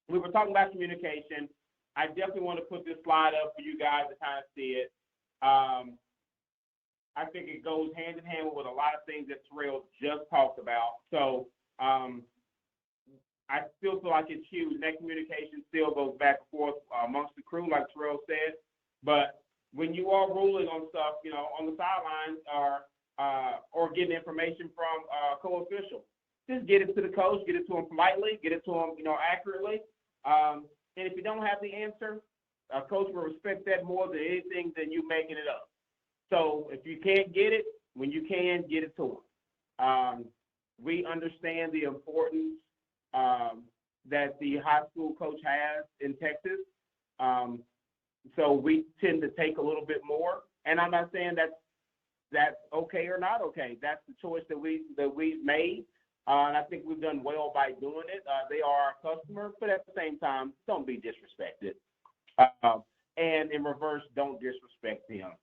S2: we were talking about communication. I definitely want to put this slide up for you guys to kind of see it. I think it goes hand in hand with a lot of things that Terrell just talked about. So I still feel like it's huge. That communication still goes back and forth amongst the crew, like Terrell said. But when you are ruling on stuff, on the sidelines or getting information from a co-official, just get it to the coach, get it to him politely, get it to him, accurately. And if you don't have the answer, a coach will respect that more than anything than you making it up. So if you can't get it, when you can, get it to him. We understand the importance that the high school coach has in Texas. So we tend to take a little bit more. And I'm not saying that's okay or not okay. That's the choice that we've made. And I think we've done well by doing it. They are our customer, but at the same time, don't be disrespected. And in reverse, don't disrespect them.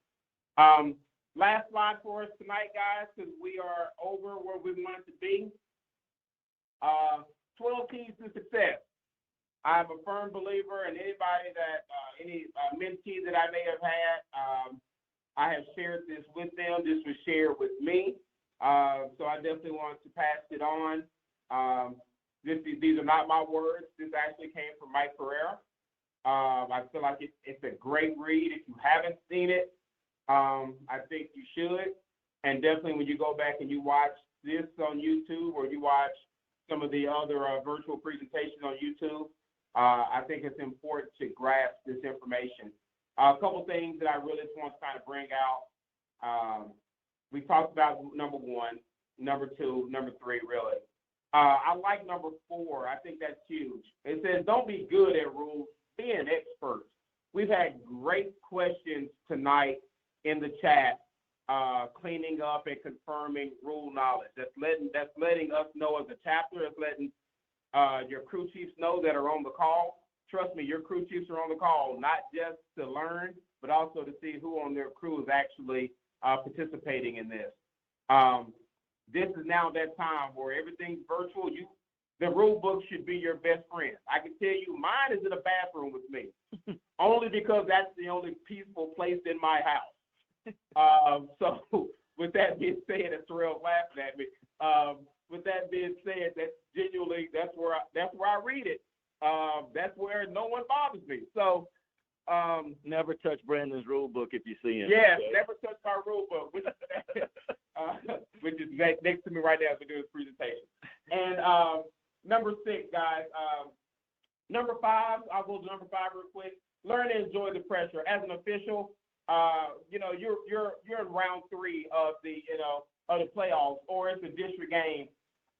S2: Last slide for us tonight, guys, because we are over where we wanted to be. 12 keys to success. I'm a firm believer in anybody that, any mentee that I may have had, I have shared this with them. This was shared with me. So I definitely want to pass it on. These are not my words. This actually came from Mike Pereira. I feel like it's a great read. If you haven't seen it, I think you should. And definitely when you go back and you watch this on YouTube or you watch some of the other virtual presentations on YouTube, I think it's important to grasp this information. A couple things that I really just want to kind of bring out. We talked about number 1, number 2, number 3, really. I like number 4. I think that's huge. It says, don't be good at rules, be an expert. We've had great questions tonight in the chat, cleaning up and confirming rule knowledge. That's letting us know as a chapter. That's letting your crew chiefs know that are on the call. Trust me, your crew chiefs are on the call, not just to learn, but also to see who on their crew is actually participating in this. This is now that time where everything's virtual. The rule book should be your best friend. I can tell you mine is in the bathroom with me, only because that's the only peaceful place in my house. So with that being said, and Terrell's laughing at me, with that being said, that's genuinely, that's where I read it. That's where no one bothers me. So
S4: never touch Brandon's rule book if you see him.
S2: Yeah,
S4: okay?
S2: Never touch my rule book, which is next to me right now as we do this presentation. And number 6, guys. Number 5, I'll go to number 5 real quick. Learn to enjoy the pressure. As an official, you're in round 3 of the playoffs, or it's a district game.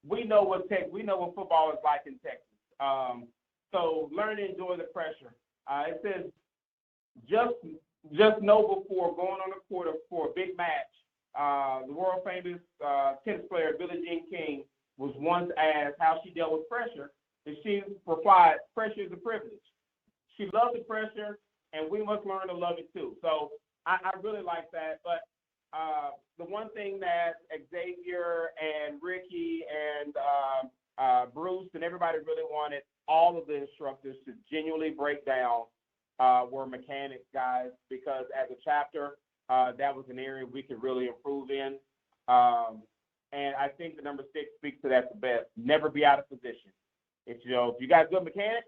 S2: We know what football is like in Texas. So learn to enjoy the pressure. It says just know before going on the court for a big match. The world famous tennis player Billie Jean King was once asked how she dealt with pressure, and she replied, "Pressure is a privilege." She loved the pressure, and we must learn to love it too. So I really like that. But the one thing that Xavier and Ricky and Bruce and everybody really wanted all of the instructors to genuinely break down were mechanics, guys, because as a chapter, that was an area we could really improve in. And I think the number 6 speaks to that the best. Never be out of position. If you got a good mechanic,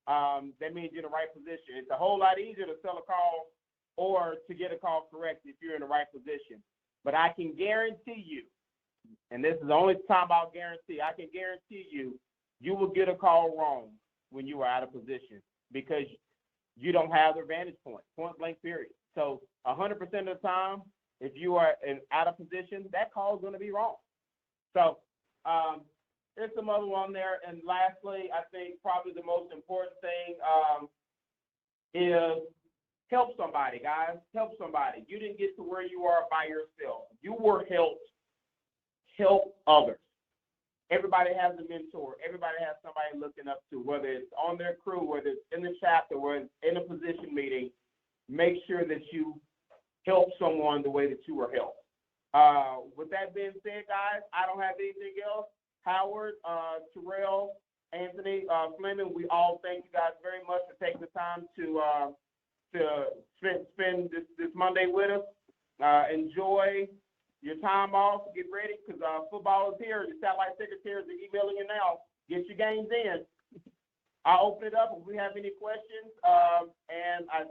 S2: that means you're in the right position. It's a whole lot easier to sell a call or to get a call correct if you're in the right position. But I can guarantee you, and this is the only time I'll guarantee, I can guarantee you will get a call wrong when you are out of position because you don't have the vantage point blank period. So 100% of the time, if you are out of position, that call is going to be wrong. So there's some other one there. And lastly, I think probably the most important thing is help somebody, guys. Help somebody. You didn't get to where you are by yourself. You were helped. Help others. Everybody has a mentor. Everybody has somebody looking up to, whether it's on their crew, whether it's in the chapter, whether it's in a position meeting. Make sure that you help someone the way that you were helped. With that being said, guys, I don't have anything else. Howard, Terrell, Anthony, Fleming, we all thank you guys very much for taking the time to spend this Monday with us. Enjoy your time off. Get ready because football is here. The satellite secretaries are emailing you now. Get your games in. I'll open it up if we have any questions. And I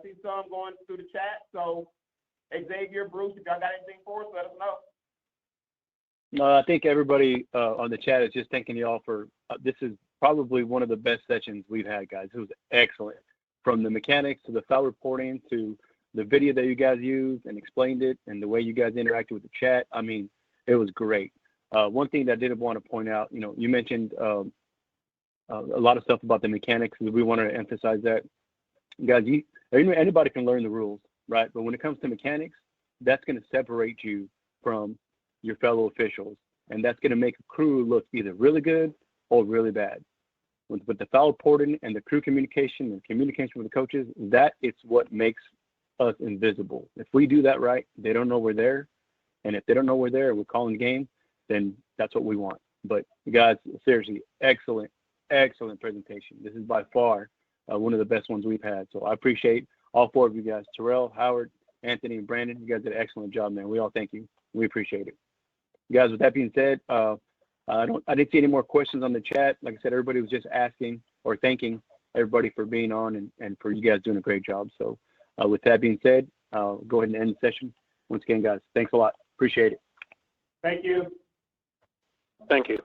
S2: see some going through the chat. So, Xavier, Bruce, if y'all got anything for us, let us know.
S1: No, I think everybody on the chat is just thanking y'all for this is probably one of the best sessions we've had, guys. It was excellent. From the mechanics to the foul reporting to the video that you guys used and explained it and the way you guys interacted with the chat. I mean, it was great. One thing that I did want to point out, you mentioned a lot of stuff about the mechanics. We wanted to emphasize that. Guys, anybody can learn the rules, right? But when it comes to mechanics, that's going to separate you from your fellow officials. And that's going to make a crew look either really good or really bad. With the foul reporting and the crew communication and communication with the coaches, that is what makes us invisible. If we do that right, they don't know we're there. And if they don't know we're there, we're calling the game, then that's what we want. But guys, seriously, excellent presentation. This is by far one of the best ones we've had. So I appreciate all four of you guys, Terrell, Howard, Anthony, and Brandon. You guys did an excellent job, man. We all thank you. We appreciate it. Guys, with that being said, I didn't see any more questions on the chat. Like I said, everybody was just asking or thanking everybody for being on and for you guys doing a great job. So with that being said, I'll go ahead and end the session. Once again, guys, thanks a lot. Appreciate it.
S2: Thank you.
S5: Thank you.